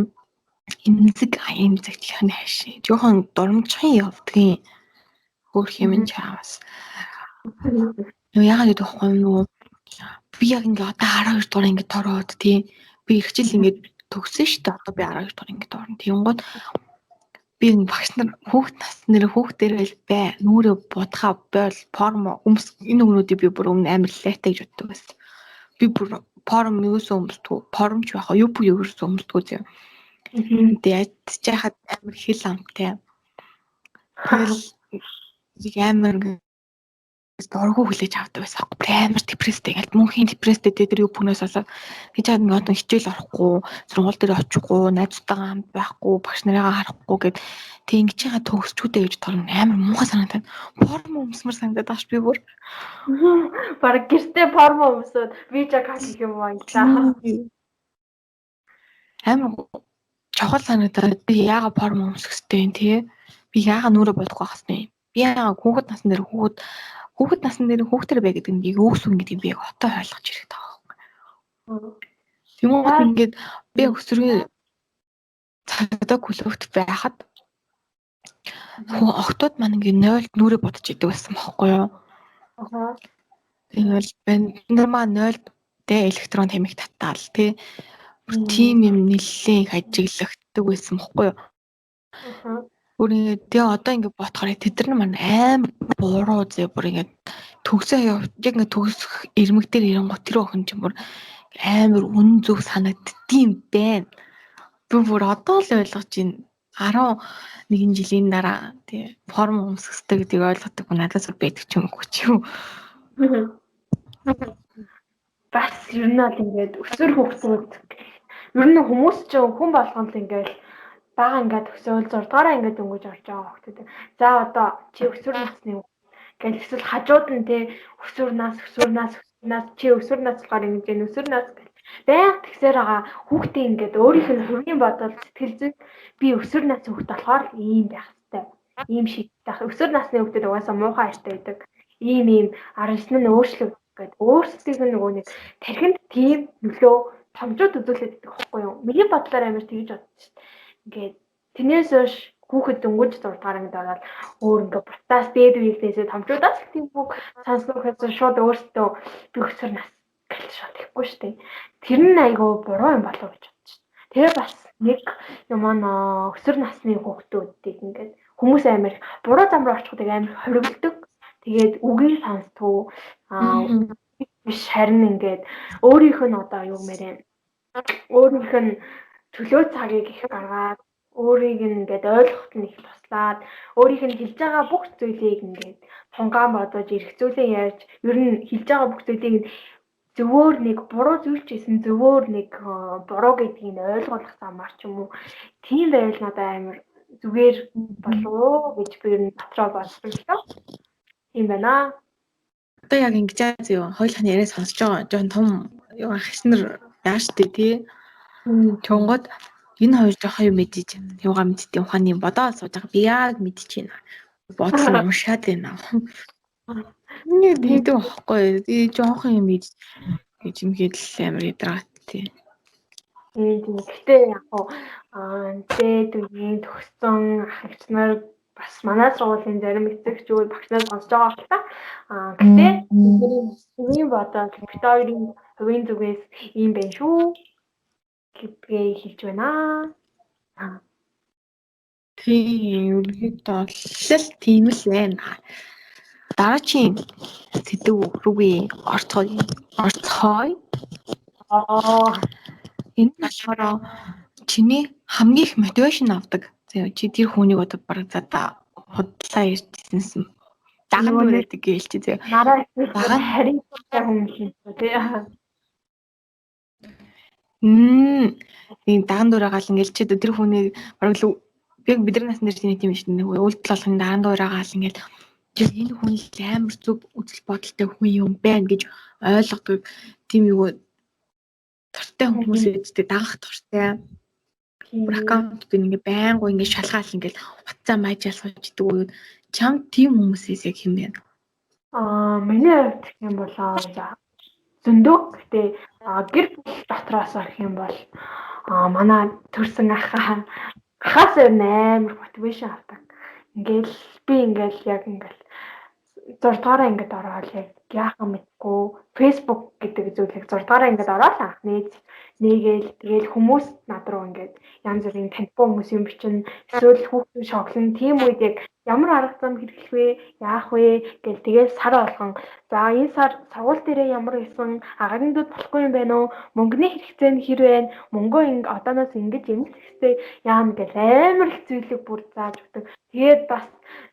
эмзэг эмзэгтлэх хайшаа. Жоохон дурамжхан явдгийн хөөх юм чаавас. Яагаад гэдэг вэ? Нөгөө би яг ингээ одоо 12 дугаар ингээ тороод тий. Би их жил ингээ төгсөн шүү дээ. Одоо би 12 дугаар ингээ торно. Тэнгууд би багш нар хүүхдэрэл бай нүрэ будгаа бойл формо өмс энэ өгнүүдийг би бүр өмнө амар лайтай гэж боддог байсан. Би бүр форм юусэн өмсдгүү формч байхаа юу ерөөсөө өмсдгүү зэ. Тэгээд яхад амар хэл амтай. Тэгэл амар дургу хүлээж авдаг байсан. Амар депресстэй гэл мөнхийн депресстэй тэр юу бүнээс болоод гэж хаад нэг одоо хичээл орохгүй, сургууль дээр очихгүй, найзтайгаа хамт байхгүй, багш нарыгаа харахгүй гэд тэг ингэж байгаа төгсчүүдээ гэж торно амар муухай санагдаад форм өмсмөр санагдаад багш би бүр бараг гэртээ форм өмсөд видео кал хийх юм байна та. Амар чухал санагдаад би яагаад форм өмсөх хэрэгтэй юм тий? Би яагаад нүрэ бодох байх хэвчээ. Би яагаад хүүхэд насны дээр хүүхдэр бай гэдэг нь юу гэсэн гэдгийг би яг отоо ойлгож ирэх таахгүй. Тэгмээд ингээд би өсвөрийн цагдаа клубт байхад охтууд маань ингээд 0 нүрэ бодож идэг байсан байхгүй юу? Тэгэл бид нар 0 дэ электрон тамиг татаал тий. Тийм юм нэлээд ажиглагддаг байсан байхгүй юу? Бүр ингээд тэгээ одоо ингээд бодохоор тэд нар маань амар буруу зэ бүр ингээд төгсөө яг ингээд төгсөх ирмэг дээр ирэнгуут тэр охин ч бүр амар үн зөв санагддсан байна. Би бүр одоо л ойлгож байна. 11 жилийн дараа тий форм өмсөхтэй гэдгийг ойлгодог надаас байдаг ч юм уу ч юу. Бас ер нь бол ингээд өсвөр хүүхдүүд Ер нь хүмүүс ч хүн болгоно л ингээл бага ингээд төсөөл 6 дугаараа ингээд өнгөж орж байгаа хүмүүс. За одоо чи өсвөр насны гэл эсвэл хажууд нь те өсвөр нас чи өсвөр нас болохоор ингэж энэ өсвөр нас гэл баян тэгсээр байгаа хүүхдээ ингээд өөрийнх нь хувийн бодол сэтгэл зүйн би өсвөр насны хүүхд болохоор ийм байх хэрэгтэй. Ийм шийдэх. Өсвөр насны хүүхдэд угаасаа муухай хайртай байдаг. Ийм арчны нь өөрчлөг гэдэг өөрсдийнх нь нөгөө нэг тархинд тийм нөлөө томжууд үзүүлээд байдаг байхгүй юу? Миний бодлоор амар тэгж бодсон шүү дээ. Ингээд тэрнээс хойш хүүхэд дөнгөж 6 дугаар ангид ороод өөр ингээ бутаас дээд үеийнхнээсээ томчуудаас тийм бүх санснуухаас шууд өөртөө би өсвөр нас гэж шууд ихгүй шүү дээ. Тэр нь айгүй буруу юм болов гэж бодсон шүү дээ. Тэгээ бас нэг юм өсвөр насны хүүхдүүдийг ингээд хүмүүс амар буруу зам руу орчихдаг амар хоригддог. Тэгээд үгийг сонсдгоо биш харин ингээд өөрийнх нь одоо юу гэмээр өөрийнх нь төлөө цагийг их гаргаад өөрийг ингээд ойлгоход нь их туслаад өөрийнх нь хэлж байгаа бүх зүйлийг ингээд тунгаан бодож эргцүүлэн ярьж ер нь хэлж байгаа бүх зүйлийг зөвөр нэг буруу зүйл ч гэсэн зөвөр нэг буруу гэдгийг ойлгуулах замаар ч юм уу тийм байвал надад амар зүгээр болов гэж би ер нь дотроо бодсон л доо. Тийм байна. Одоо яг ингэж яа зөө хоёулах нь яриа сонсож байгаа. Жохон том юу ахснаар яаш тээ тий. Чонгод энэ хоёр жоохон юм мэдэж юугаа мэдтiin ухааны бодоод сууж байгаа. Би яг мэдчихээн. Бодсон уншаад байна. Нэг тэгдэг байхгүй. Би жоохон юм мэдж гэж юм хэлээ амар ядраад тий. Тийм. Гэтэ яг дээд үеийн төгссөн ах эгч нар бас манай сургуулийн зарим эцэгчүүд багш нар сонсож байгаа хэрэг та. Гэтэ хувийн бодоод бит хоёрын хувийн зүгээс ийм байх шүү гэдгээ хэлж байна. Тийм ерөнхийдөө л тийм л байна. Дараагийн сэдв рүүгээ орцгоё. Энэ болохоор чиний хамгийн их мотивашн авдаг. Чи тэр хүнийг одоо бараг задаа худлаа ярьжсэнсэн. Даган дүүрээд гээл чи зөө. Нараа харин хүн шиг тий. Тийм даган дүүраагаал ингээл чи тэр хүнийг бараг л яг бидний насны дээр тийм шүү дээ. Үйлдэл болгоны даган дүүраагаал ингээл чи энэ хүн амар зүг үзэл бодолтой хүн юм байна гэж ойлгодог тийм юу туртай хүмүүс ээжтэй дагах туртай. Бүр аккаунт дээр ингээ байнга ингээ шалгаал ингээ утсаа маажаал сууж идэг уу. Чам тийм хүмүүсээс яг хэм бэ? Миний хувьд гэх юм бол зөндөө гэхдээ гэр бүл дотроос гэх юм бол манай төрсэн ахаас амар мотивашн авдаг. Ингээл би ингээл яг ингээл 6 дугаараа ингээд ороод яг яахан мэдгүй Facebook гэдэг зүйлийг 6 дугаараа ингээд ороод анх нээгээл тэгэл хүмүүс над руу ингээд янз бүрийн танихгүй хүмүүс юм бичин эсвэл хүүхдүүд шоглон тийм үед яг ямар арга зам хэрэглэх вэ яах вэ гэл тэгэл сар болгон за энэ сар сургууль дээрээ ямар исэн агаарнуудад болохгүй юм байна уу мөнгөний хэрэгцээ нь хэр вэ мөнгөө одооноос ингэж эмх хэрэгтэй яам гэл амар их зүйлийг бүр зааж өгдөг тэгээд бас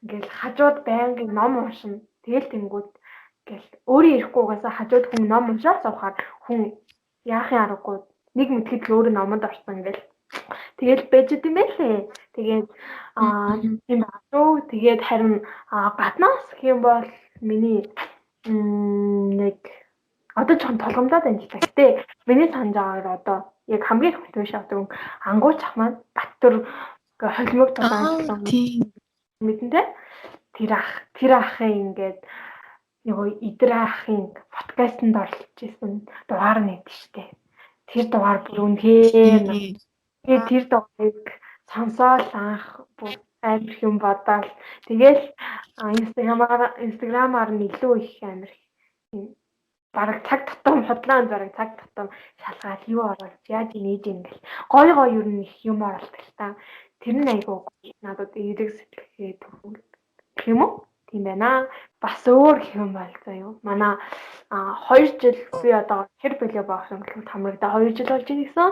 ингээл хажууд байнгын ном уншина тэгэл тэнгууд гэл өөрөө ирэхгүй угаасаа хажууд хүн ном уншаад сухаар хүн яахын аргагүй нэг мэдхэд л өөрөө номонд орсон ингээл тэгэл байж идэм байлээ тэгээд тийм баасуу тэгээд харин гаднаас гэх юм бол миний нэг одоо ч толгомдоод байна л та гэтээ миний санаж байгаагаар одоо яг хамгийн их мотивашн авдаг ангууч ах маань Баттүр холимог тулаан мэдэнтэй тэр ахын ингээд нөгөө идэр ахын подкастэнд оролцож исэн дугаар нэт штэ. Тэр дугаар бүр үнэхээр тэр дугаарыг сонсоод анх амар их юм бодоол. Тэгэл инстаграмаар нь илүү их амар бараг цаг тутам хотлоон бараг цаг тутам шалгаад юу оруулж яаж нээж ийн гэл гой ер нь их юм оруулдаг л та. Тэр нь айгуу надад эерэг сэтгэлгээ төрүүлдэг юм уу? Тийм байна. Бас өөр юм бол заяа. Манай 2 жил би одоо хэр билээ багш юм бол хамрагдаа 2 жил болж ирсэн.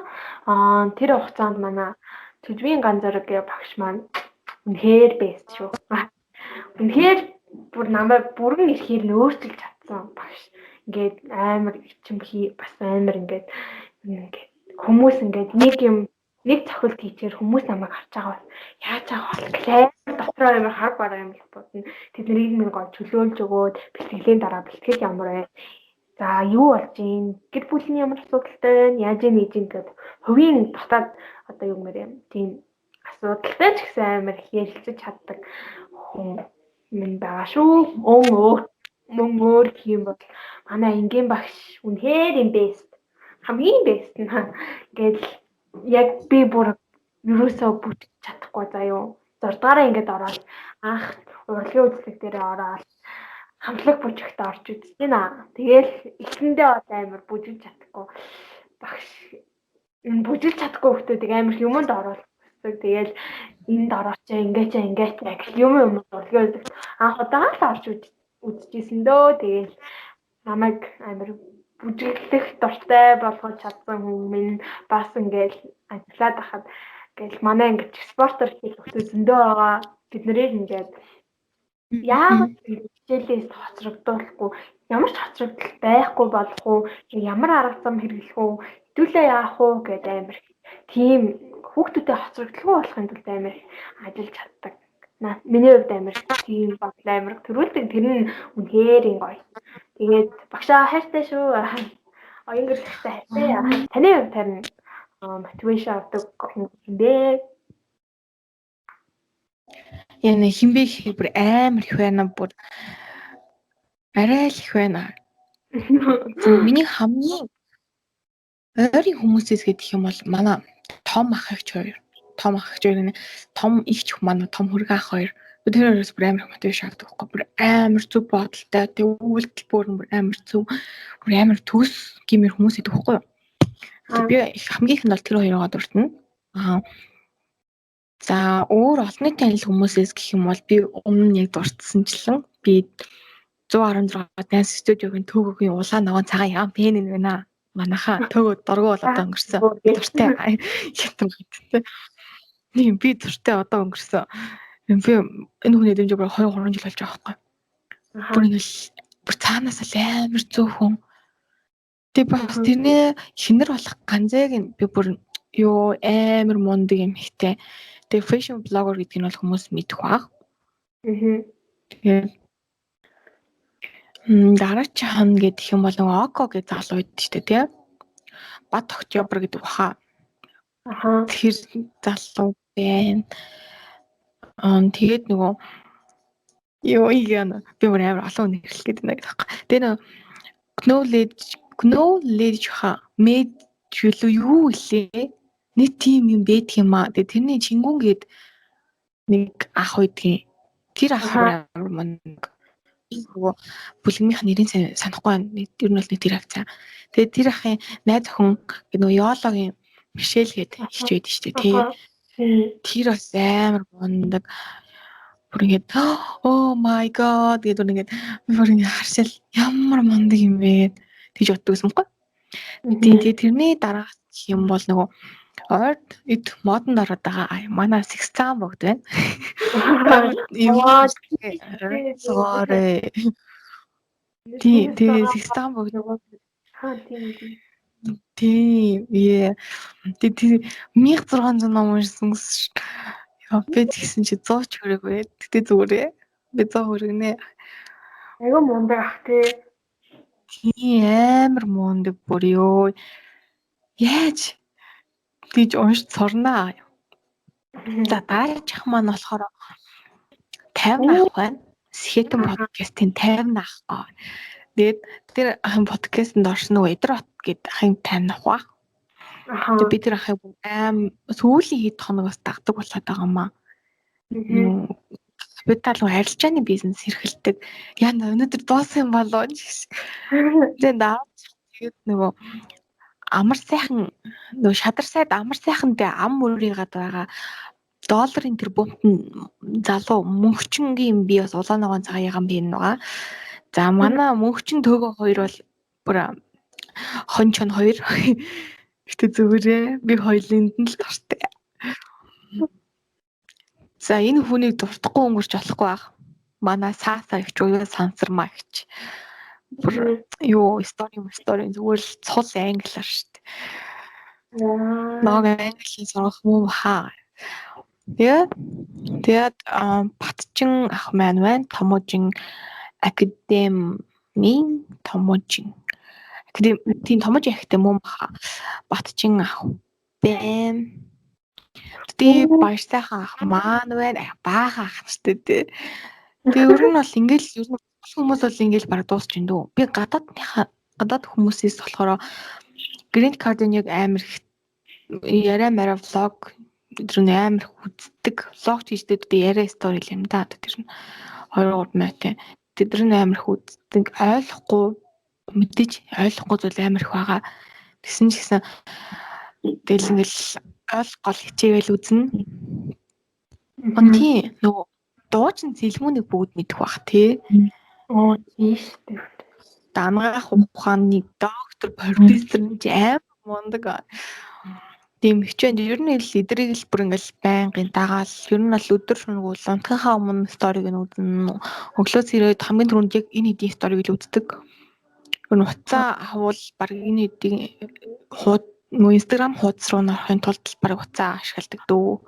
Тэр хугацаанд манай төжвийн ганцаараг багш маань үнэхээр бэст шүү. Үнэхээр бүр намайг бүрэн ирэхээр нь өөрчилж чадсан багш. Ингээд амар ичимхий бас амар ингээд хүмүүс ингээд нэг цохилт хийчихээр хүмүүс намайг харж байгаа бол яаж байгаа бол класс дотроо амар хар бараа юм их бодно. Тэднийг нэг гоо чөлөөлж өгөөд бэлтгэлийн дараа бэлтгэл ямар вэ? За юу болж юм? Гэр бүлийн ямар асуудалтай байна? Яаж нээж юм гэд хувийн дотоод одоо юу гэмээр юм тийм асуудалтай ч гэсэн амар их ярилцаж чаддаг хүн минь байгаа шүү. Мөн өөр юм бол манай энгийн багш үнэхээр юм бэст. Хамгийн бэст нь ингээд яг би бүр юусоо бүтэж чадахгүй заяо. 6 дугаараа ингээд ороод анх урлагийн үзлэг дээрээ ороод хамтлаг бүжигт орж үзсэн аа. Тэгэл эхлэндээ бол амар бүжиж чадахгүй багш бүжиж чадахгүй хүмүүсийг амар юмд оруулах. Тэгэл энд ороочоо ингээд яг юм урлагийн үзлэгт анх удаа л орж үзчихсэн дөө. Тэгэл намайг амар бүжиглэх дуртай болгож чадсан хүн минь бас ингээл ажиллаад байхад ингээл манай ингээд спортоор хийх хүмүүс зөндөө байгаа. Бид нэрийг ингээд яагаад хичээлээс хоцрогдуулахгүй ямар ч хоцрогдол байхгүй болох уу ямар арга зам хэрэглэх үү хэдүүлээ яах уу гэдэг амар тийм хүүхдүүдэд хоцрогдолгүй болохын тулд амар ажиллаж чаддаг. Миний хувьд амар тийм бодол амар төрүүлдэг тэр нь үнэхээр гоё. Тэгээд багшаа хайртай шүү. Оюун гэрэлтэй хайртай. Таны хувьд харин мотивашн авдаг хүн бэ? Яна хинбэ гэхээр бүр амар их байна бүр арай л их байна. Миний хамгийн ойрын хүмүүсээс гэдэг юм бол манай том ах эгч хоёр. Том ихч манай том хөргөн ах хоёр. Тэр хоёроос бүр амар мотивашн авдаг байхгүй. Бүр амар зөв бодолтой. Тэг үйлдэл бүр амар зөв. Бүр амар төс гэмээр хүмүүс идэх байхгүй юу? Би хамгийн ихэнд бол тэр хоёроо дуртана. За өөр олон нийтийн танил хүмүүсээс гэх юм бол би өмнө нь яг дурдсанчлан би 116 данс студиогийн төгөөгийн улаан ногоон цагаан яам пэн нь байна. Манайхаа төгөө дургу бол одоо өнгөрсөн. Дуртай хятад гэдэг. Нэг би дуртай одоо өнгөрсөн. Би энэ хүний дэмжиг бүр 2-3 жил болж байгаа байхгүй. Бүр ингээл бүр цаанаас л амар зөвхөн. Тэг бас тэрний хинэр болох ганцайг нь би бүр юу амар мундаг юм ихтэй. Тэг fashion blogger гэдэг нь бол хүмүүс мэдэх баг. Тэгээд дараагийн гэдэг юм бол нөгөө Око гэдэг залуу байдаг шүү дээ тий. Бат Октябрь гэдэг баха. Тэр залуу байна. Тэгээд нөгөө юу юм би бүр амар олон хүн нэрлэх гэдэг нэг таахгүй. Тэгээ нөгөө knowledge ха мэд чөлөө юу илээ? Нэг тийм юм байдаг юм аа. Тэгээ тэрний чингүн гээд нэг ах байдгийн. Тэр ах амар мундаг. Нөгөө бүлгмийнх нэрийг санахгүй байна. Тэр нь бол нэг тэр авцаа. Тэгээ тэр ахын найз охин нөгөө Йологийн Мишель гээд ихч байдаг шүү дээ тий. Тэр бас амар мундаг. Бүр ингээд oh my god гэдэг ингээд бүр ингээд харшил ямар мундаг юм бэ гэж боддог юмгүй. Тэгээ тэрний дараа юм бол нөгөө орд эд модон дараад байгаа. Манай Sixtan богд байна. Sorry. Тэгээ Sixtan богд. Тийм. Тэгээ 1600 ном уншсан гэсэн. Яа би тэгсэн чи 100 ч хүрээгүй. Тэгтээ зүгээрээ. Би 100 хүргэнэ. Айгу мундаг ах тий. Тийм амар мундаг бүр ёо. Яаж гэж уншиж сорнаа. За дараачих маань болохоор 50 ах байна. Скетэн подкастын 50 ах. Тэгээд тэр ахын подкастэнд орсон нөгөө Эдрот гэдэг ахын 50 ах ба. Тэгээд би тэр ахыг сүүлийн хэд хоногоос дагдаг болоод байгаа юм аа. Капитал руу арилжааны бизнес эрхэлдэг. Яа өнөөдөр дууссан юм болоо. Тэгээд тэгээд нөгөө амар сайхан нөгөө шадар сайд амар сайхан дэ ам мөрийгаад байгаа долларын тэр бомтон залуу мөнхчнгийн би бас улаан ногоон цагаан би байгаа. За манай мөнхчин төгөө хоёр бол бүр хончон хоёр. Гэтэ зүгээрээ би хоёулынд нь л дуртай. За энэ хүнийг дуртахгүй өнгөрч болохгүй баг. Манай сааса ихч уу сансармаа ихч. Бүр юу стори зүгээр л цул англиар шүү дээ. Аа. Ноог англи сурах юм баха. Тэгээд Батчин ах маань байна. Томожин академийн Томожин. Тийм Томожин ахтай мөн баха. Батчин ах бэм. Тий баяртайхан ах маань байна. Баахан ах штэ тий. Тэгээ ер нь бол ингээл ер нь хүмүүс бол ингээл бараг дуусч ин дүү. Би гадаад хүмүүсээс болохоор грин кардын яг амар их яриа мараа влог тэр нь амар их үздэг. Влог хийждэг дээ яриа стори л юм да. Тэр нь 2 3 минут. Тэр нь амар их үздэг. Мэдээж ойлгохгүй зүйл амар их байгаа. Тэсэн ч гэсэн тэгэл ингээл ойлгол хичээгээл үзнэ. Тий нөгөө дуучин сэлмүүнийг бүгд мэдэх бах тий. Оо тийш дээ. Дангаах ухааны доктор профессор нь аим мундаг. Тийм хичээнд ер нь л эдрийг л бүр ингээл байнгын дагаал ер нь бол өдөр шөнөгүй унтахынхаа өмнө сториг нь үзнэ. Өглөөс ирээд хамгийн түрүүнд яг энэ хэдийн сториг л үздэг. Ер нь уцаа авал баг энэ хэдийн Instagram хуудас руу нөрөхын тулд баг уцаа ашигладаг дөө.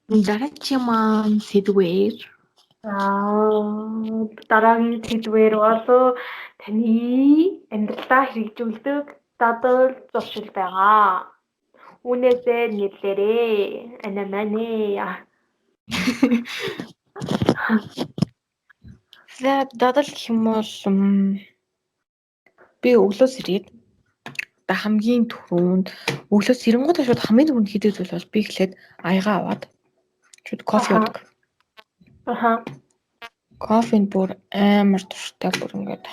Дараагийн маань сэдвээр дараагийн сэдвээр бол таны амьдралдаа хэрэгжүүлдэг дадал зуршил байгаа. Үүнээсээ нэрлээрээ. Анаманы. дадал гэх юм бол би өглөөс ирээд хамгийн түрүүнд өглөөс ирэнгүүтээ шууд хамгийн түрүүнд хийдэг зүйл бол би эхлээд аягаа аваад шууд кофе уудаг. Кофенд бүр амар дуртай бүр ингээд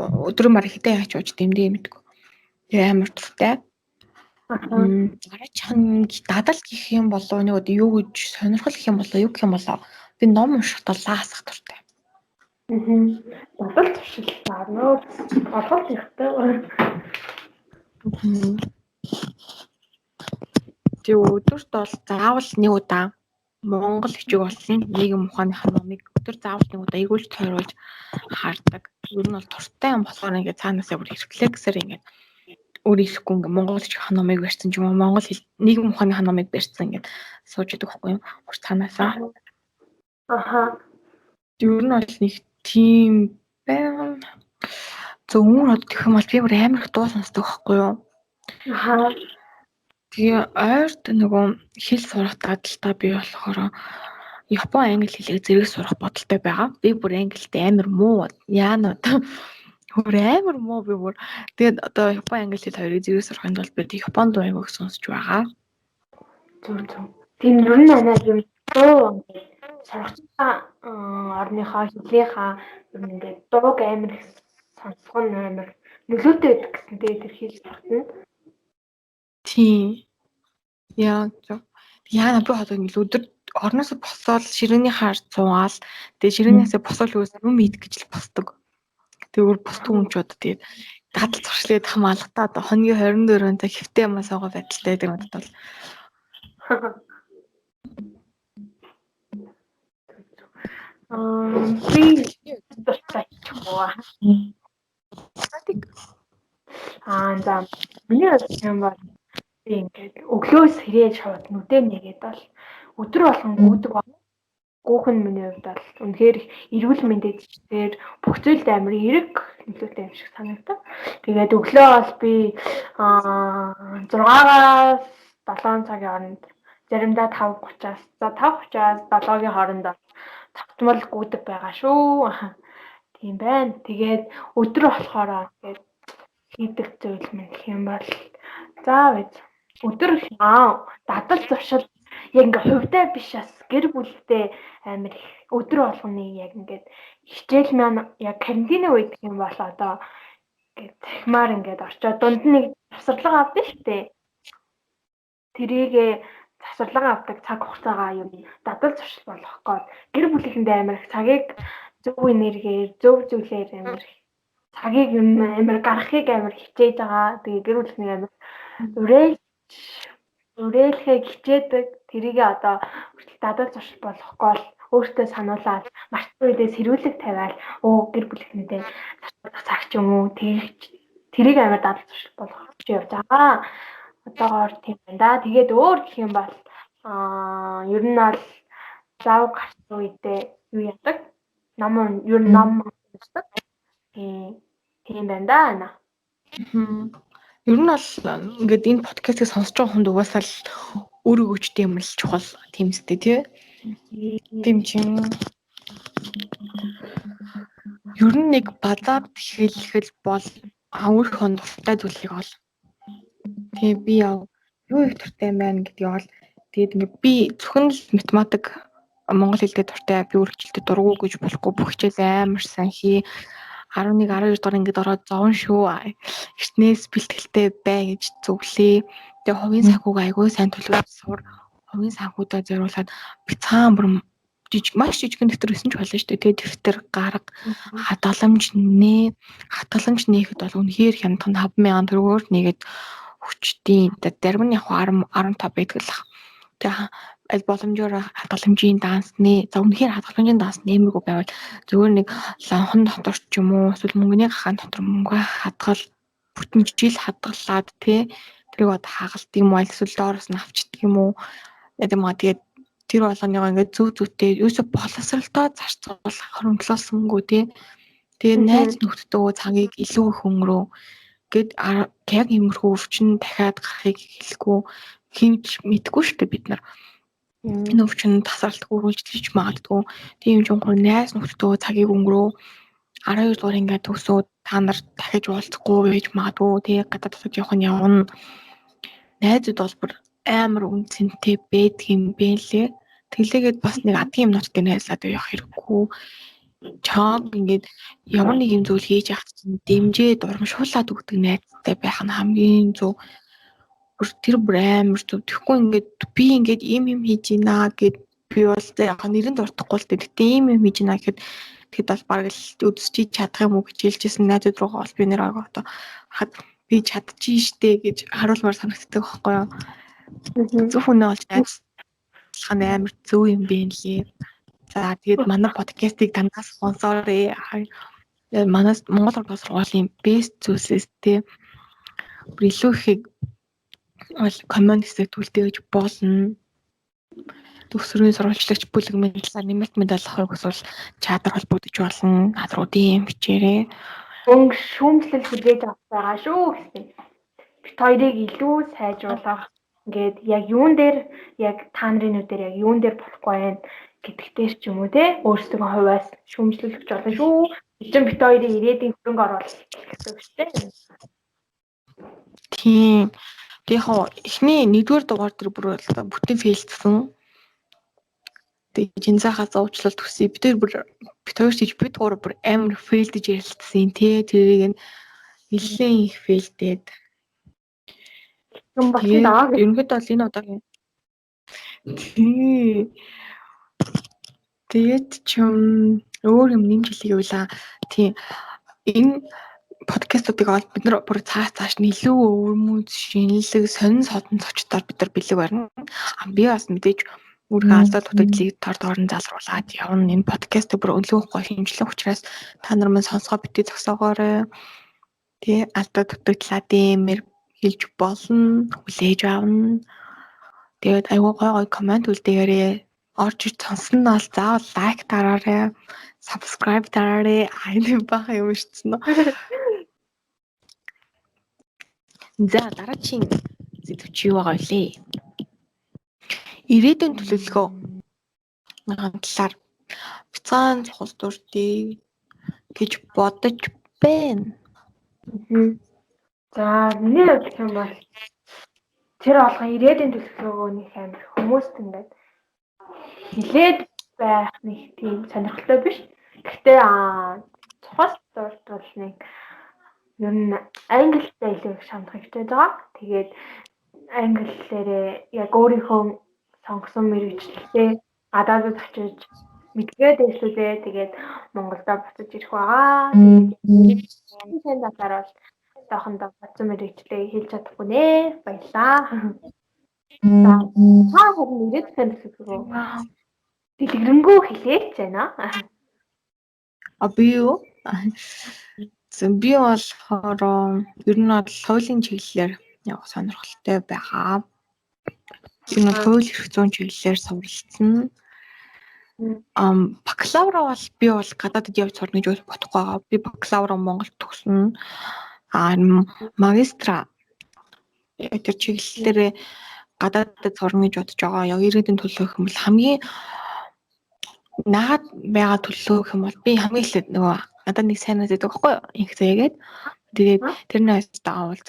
өдрөө мар хитэ яач ууж дэмдээ мэдгүй. Амар дуртай. Арайчхан дадал гэх юм болоо нэг юу гэж сонирхол гэх юм болоо юу гэх юм болоо би ном уншихтаа лаасах дуртай. Дадал туршил нөө олгол ихтэй. Тэг өдөрт бол заавал нэг удаа Монгол хичээг болсон нийгэм ухааны номыг өдөр заавал нэг удаа эргүүлж тойруулж хардаг. Ер нь бол туртай юм болохоор ингээд цаанаасаа бүр рефлексээр ингээд өөр ирэхгүй ингээд Монгол хичээг номыг барьсан ч юм уу Монгол нийгэм ухааны номыг барьсан ингээд сууж идэг байхгүй юу? Бүр цаанаасаа. Ер нь бол нэг тийм байна. Зөв гэх юм бол би бүр амар их дуу сонсдог байхгүй юу? Тэгээ ойрт нөгөө хэл сурах дадалтай би болохоор Япон англи хэлийг зэрэг сурах бодолтой байгаа. Би бүр англид амар муу яана бүр амар муу би бүр тэгээд одоо Япон англи хэл хоёрыг зэрэг сурахын тулд би Япон дуу аяг сонсож байгаа. Зүг. Тийм ер нь анаа юм дуу сурахтаа орныхоо хэлийнхаа ер нь ингээд дууг амар их сонсох нь амар нөлөөтэй байдаг гэсэн тэгээд тэр хэл сурахт нь. Тийм. Яа би одоо ингэ л өдөр орноос босоод ширээний хаар цуугаал тэгээ ширээнээсээ босоод үс юм идэх гэж л босдог. Тэгвэр босдог юм ч одоо тэгээд дадал зуршлаад хамаалгатаа одоо хоногийн 24-нд хэвтэй юм суугаа байдалтай гэдэг юм бол би дуртай чугаа. За миний юм бол би ингээд өглөөс хэрэж шууд нүдэн нэгээд бол өдөр болгон гүйдэг ба. Гүүхэн миний хувьд бол үнэхээр эрүүл мэндэд чигээр бүх зүйлд амар эрэг нөлөөтэй юм шиг санагдав. Тэгээд өглөө бол би 6-аас 7 цагийн хооронд заримдаа 5:30-аас 5:30-аас 7-гийн хооронд тогтмол гүйдэг байгаа шүү. Тийм байна. Тэгээд өдөр болохоор ингээд хийдэг зүйл мэн гэх юм бол өдөр дадал зуршил яг ингээ хувьдаа биш бас гэр бүлтэй амар их өдөр болгоны яг ингээд хичээл маань яг карантины үед гэх юм бол одоо ингээд захимаар ингээд орчоод дунд нь нэг завсарлага авдаг шүү дээ. Тэрийгэ завсарлага авдаг цаг хугацаагаа юм дадал зуршил болгох гээд гэр бүлийнхэндээ амар их цагийг зөв энергээр зөв зүйлээр амар цагийг амар гаргахыг амар хичээж байгаа. Тэгээ гэр бүлийнхний амар үрээлхийг хичээдэг. Тэрийгээ одоо дадал зуршил болгохгүй бол өөртөө сануулаад марцсан үедээ сэрүүлэг тавиал гэр бүлийнхнийдээ цаг ч юм уу тэрийг амар дадлж болгох гэж явж байгаа. Одоогоор тийм байна да. Тэгээд өөр гэх юм бол ер нь бол зав гарсан үедээ юу яадаг? Ер нь ном уншдаг. Тийм байна да. Ер нь бол ингээд энэ подкастыг сонсож байгаа хүнд угаасаа л өөрийгөө өчтэй юм л чухал тийм үстэй тий. Тийм чинь ер нь нэг базаад хэлэхэд бол өөрийнхөө дуртай зүйлийг ол. Тэгээ би юу их дуртай юм байна гэдгийг бол тэгээд ингээд би зөвхөн л математик монгол хэлтэй дуртай би үргэлжлэлтэй дургу гэж болохгүй бүх хичээл амар сайн хий 11 12 дугаар ингээд ороод зовн шүү. Эртнээс бэлтгэлтэй бай гэж зөвлөе. Тэгээ хувийн санхуг айгүй сайн төлөвлөж сур. Хувийн санхуудаа зориулаад би цаан бүр маш жижигхэн дэвтэр өсөн ч болно шүү дээ. Тэгээ дэвтэр гарга хадгаламж нээхэд бол үнэхээр хямдхан 5,000 төгрөгөөр нэгээд хүчтийн зарим нь яг 15 байдаг л. Тэгээ аль боломжоор хадгаламжийн дансны за үнэхээр хадгаламжийн данс нэмэргүй байвал зөвөр нэг ланхан дотор ч юм уу эсвэл мөнгөний гахаан дотор мөнгө хадгал бүтэн жил хадгалаад тэрийг бод хагалт юм уу эсвэл доороос нь авчдаг юм уу яа гэм тэгээд тэр болгоныгоо ингээд зүг зүгтээ ерөөсө боловсралтай зарцуулах хөрөнгөлөөсөнгөө тэгээ найз нөхдөдөө цагийг илүү их өнгөрөө гэд яг иймэрхүү өвчин дахиад гарахыг хэлэхгүй хинч мэдгүй шүү дээ бид нар энэ өвчин тасралтгүй үргэлжлэж магадгүй тийм жонхор найз нөхдөдөө цагийг өнгөрөө 12 дугаар ингээд төгсөөд та нар дахиж уулзахгүй байж магадгүй тэгээ гадаад татаж явах нь явна найзууд бол бүр амар үнцэнтэй байдаг юм бэ лээ тэглээгээд бас нэг адгийн юмнуудтай найзлаад явах хэрэггүй чааг ингээд ямар нэг юм зүйл хийж явах чинь дэмжээд урамшуулад өгдөг найзтай байх нь хамгийн зөв тэр бүр амар зөв тэгэхгүй ингээд би ингээд ийм юм хийж ийна гэд би бол яг нэрэн дуртахгүй л тэгтээ ийм юм хийж ийна гэхэд тэгэд бол баг л үдсчиж чадах юм уу гэж хэлжсэн найзууд руугаа бол би нэр агавта хад би чадчихжээ штэ гэж харуулмаар санагддаг байхгүй юу зөв хүнээ олж найзлах нь амар зөв юм бэ лээ. За тэгээд манай подкастыг танаас спонсорээ манай Монгол Уран сургуулийн бест зүйлсээс тэ илүү их коммент хэсэгтүүлдэг гэж болно. Төгсрийн сурвалжлагч бүлэгмийн талаар нэмэлт мэдээлэл авахыг хүсвэл чатар холбогдож болно. Над руу DM бичээрэй. Өнгө шүүмжлэл хүлээж авах байгаа шүү гэсэн. Бид хоёрыг илүү сайжруулах ингээд яг юун дээр яг та нарын нүдээр яг юун дээр болохгүй байх гэдэгтэр ч юм уу те өөрсдөө хувьас шүүмжлүүлэх болно шүү. Эцэг бид хоёрын ирээдүйн хөрөнгө оруулалт гэсэн үг шүү дээ. Тийм. Тэгээ эхний 1-р дугаар дээр бүр бүтэн фейлдсэн. Тэгээ жинзахаа зовчлол төсөө бид хоёр чиж бид гурав бүр амар фейлдэж ярилцсан тий тэрийг нэлээд их фейлдээд юм болсон даа. Ерөнхийдөө бол энэ удаагийн тэгээд ч өөр юм нэмж хэлье явуулаа. Тийм энэ подкастуудыг бол бид нар бүр цааш нь илүү өвөрмөц шинэлэг сонин содон зочдоор бид нар бэлэг барина. Би бас мэдээж өөрийнхөө алдаа дутагдлыг дорн залруулад явна. Энэ подкастыг бүр өлөөх гоо хэмжлэх учраас та нар мань сонсгоо битгий зогсоогоорой. Тэ алдаа дутагдлаа дэмэр хэлж болно, хүлээж авна. Тэгээд аюу гой комент үлдээгээрэй. Орж ир сонсон нь бол заавал лайк дараарай, subscribe дараарай. Энэ баха юм шигсэн нь. За дараагийн сэдв чи юу байгаа вэ? Ирээдүйн төлөвлөгөө талаар бяцхан цохол дурдъя гэж бодож байна. За миний хувьд юм бол тэр болгон ирээдүйн төлөвлөгөөнийх амир хүмүүст ингээд хилээд байх нэг тийм сонирхолтой биш. Гэхдээ цохол дурдвал нэг ер нь англитай илүү их шамдах хэрэгтэй байгаа. Тэгээд англиэрээ яг өөрийнхөө сонгосон мэргэжилтэй гадаадд очиж мэдгээ дэвшлүүлээ. Тэгээд Монголдо буцаж ирэх байгаа. Тэгээд энэ талаар бол одоохондоо бодсон мэргэжлээ хэлж чадахгүй нэ. Баярлаа. За харин ирээдүйн төлөвлөгөө дэлгэрэнгүй хэлээч байна. Би юу? Би болохоор ер нь бол хуулийн чиглэлээр явах сонирхолтой байгаа. Энэ бол хууль эрх зүйн чиглэлээр суралцсан. Бакалавра бол би бол гадаадд явж сурна гэж бодохгүй байгаа. Би бакалавра Монголд төгснө. Магистра тэр чиглэлээр гадаадд сурна гэж бодож байгаа. Яг ирээдүйн төлөө гэх юм бол хамгийн наад байгаа төлөө гэх юм бол би хамгийн эхлээд нөгөө надад нэг сайн найз байдаг байхгүй юу? Инх зээгээд тэгээд тэрнээс даавал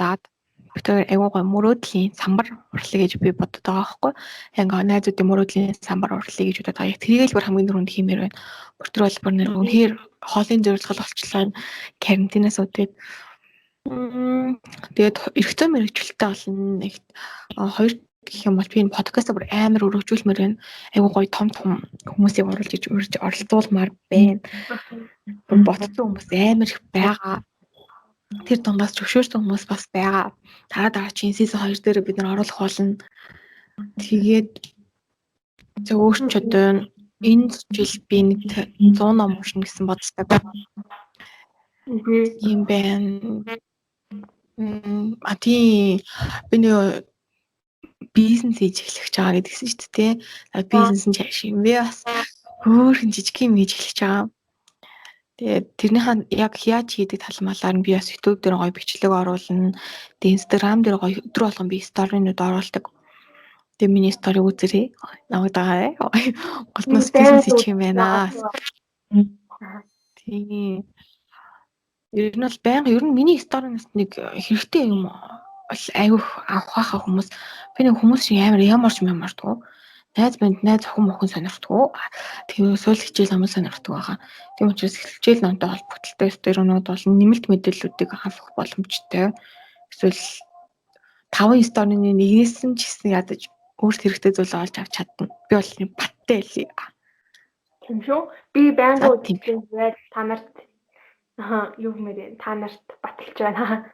битээр айгуугай мөрөөдлийн самбар урлаа гэж би боддог байгаа байхгүй. Яг найзуудын мөрөөдлийн самбар урлаа гэж боддог. Яг тэргээл бүр хамгийн түрүүнд хиймээр байна. Бүр тэр бол бүр нэр үнэхээр хоолын зорилгол болчихлоо. Карантинаас үүдээд тэгээд эрх зүйн мэрэгчлэлтэй болно. Нэгт хоёр гэх юм бол би энэ подкастаа бүр амар өргөжүүлмээр байна. Айгуу гоё том хүмүүсийг оруулж иж оролцуулмаар байна. Ботсон хүмүүс амар их байгаа. Тэр дундаас зөвшөөрсөн хүмүүс бас байгаа. Дараа чинь season 2 дээр бид нар оруулах болно. Тэгээд зөвөрч одоо энэ жил би нэг 100 ном уншина гэсэн боддог. Ийм байна. Тийм би нэг бизнес хийж эхлэх байгаа гэдгийгсэн шүү дээ. Бизнес нь чааш юм. Би бас хөөрхөн жижиг юм хийж эхлэх байгаа. Тэгээд тэрнийхээ яг яаж хийдэг талмалаар нь би бас YouTube дээр гоё бичлэг оруулна. Тэгээд Instagram дээр гоё өдрө болгон би сторинууд оруулдаг. Тэгээд миний сториг үзэрэй. Намайг дагаа. Голдноос бизнес хийх юм байна. Тийм. Ер нь бол байнга ер нь миний сторинаас нэг хэрэгтэй юм айгүйх авах хүмүүс. Би нэг хүмүүс шиг амар ямарч найз охин сонирхдаг. Тэгээ суул хичээл амал сонирхдаг байгаа. Тийм учраас хичээл номтой холбогдлолтой сторинууд бол нэмэлт мэдээллүүдийг авах боломжтой. Эсвэл 5 сторины нэгнээс нь ч гэсэн ядаж өөрт хэрэгтэй зүйл олж авч чадна. Би бол баттай хэлье. Тийм шүү. Би байнга үзчихвэл та нарт юу гэмээр та нарт баталж байна.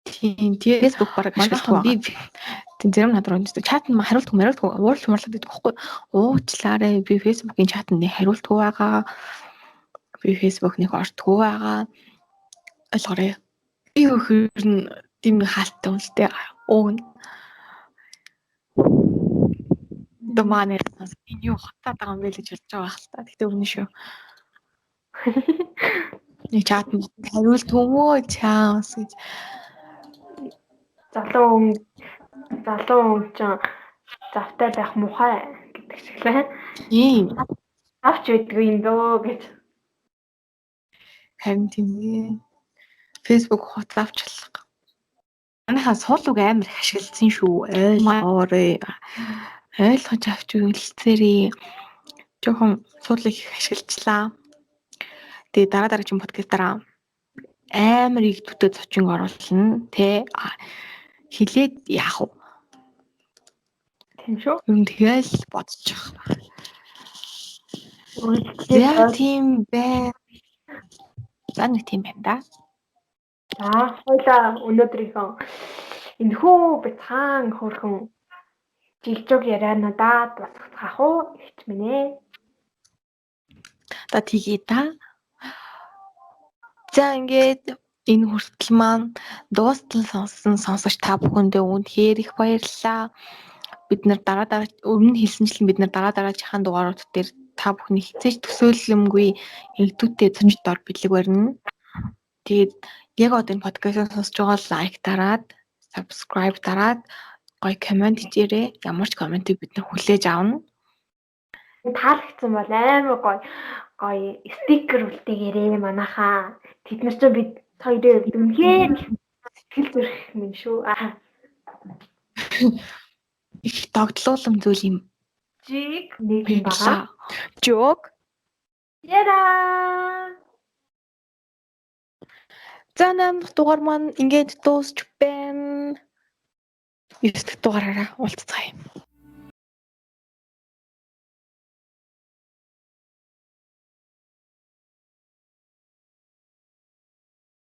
Тийм Facebook бараг ашиглахгүй би тийм зарим над руу үнэстэй чат нь хариултгүй уурлаад байдаг байхгүй уучлаарай би Facebook-ийн чатанд нэг хариултгүй байгаа би Facebook нэг ортгүй байгаа ойлгоорой би хөр нь тийм хаалттай үнэстэй ууг доманер энэ юу хатаад байгаа юм бэ гэж болж байгаа хэл та тэгтээ өрнө шүү нэг чат нь хариултгүй чаамс гэж залуу хүн чинь завтай байх мухай гэдэг шиг лээ. Тийм. Авч байдгүй юм дөө гэж. Харин тийм. Facebook хот авчлаа. Манайхаа суулгыг амар ашигласан шүү. Ойлгоорой. Ойлгож авч үлцээрээ жоохон суулгыг их ашиглажлаа. Тэгээ дараагийн подкастаараа амар их төтөө зочин оруулна тэ хилээд яах вэ? Тийм шүү. Юм тэгэл бодчих. Яг тийм бай. За нэг тийм байна да. За хоёлаа өнөөдрийнхөө энэхүү бяцхан хөрхөн жилжиг яриануудад босгох уу ихч минь ээ. Та тгий та. За ингээд энэ хүртэл маань дуустал сонсогч та бүхэндээ үнэхээр их баярлалаа. Бид нар өмнө хэлсэнчлэн бид нар дараагийн дугаарууд дээр та бүхний хизээж төсөөлөмгүй эрдүүтээ зочдоор бэлэг барина. Тэгээд яг одоо энэ подкастыг сонсож байгаа лайк дараад, subscribe дараад, гоё комент хийрээ. Ямар ч комментиг бид нар хүлээж авна. Таалагдсан бол амар гоё стикер үлдээгээрээ манайхаа. Тэд нар ч бид хоёроо үнэхээр сэтгэл зүрх минь шүү. Их догдлуулам зүйл юм. Жиг нэг юм байна. Жог. Яра. За намайг дугаар маань ингээд дуусч байна. 9 дахь дугаараараа уулзцгаая.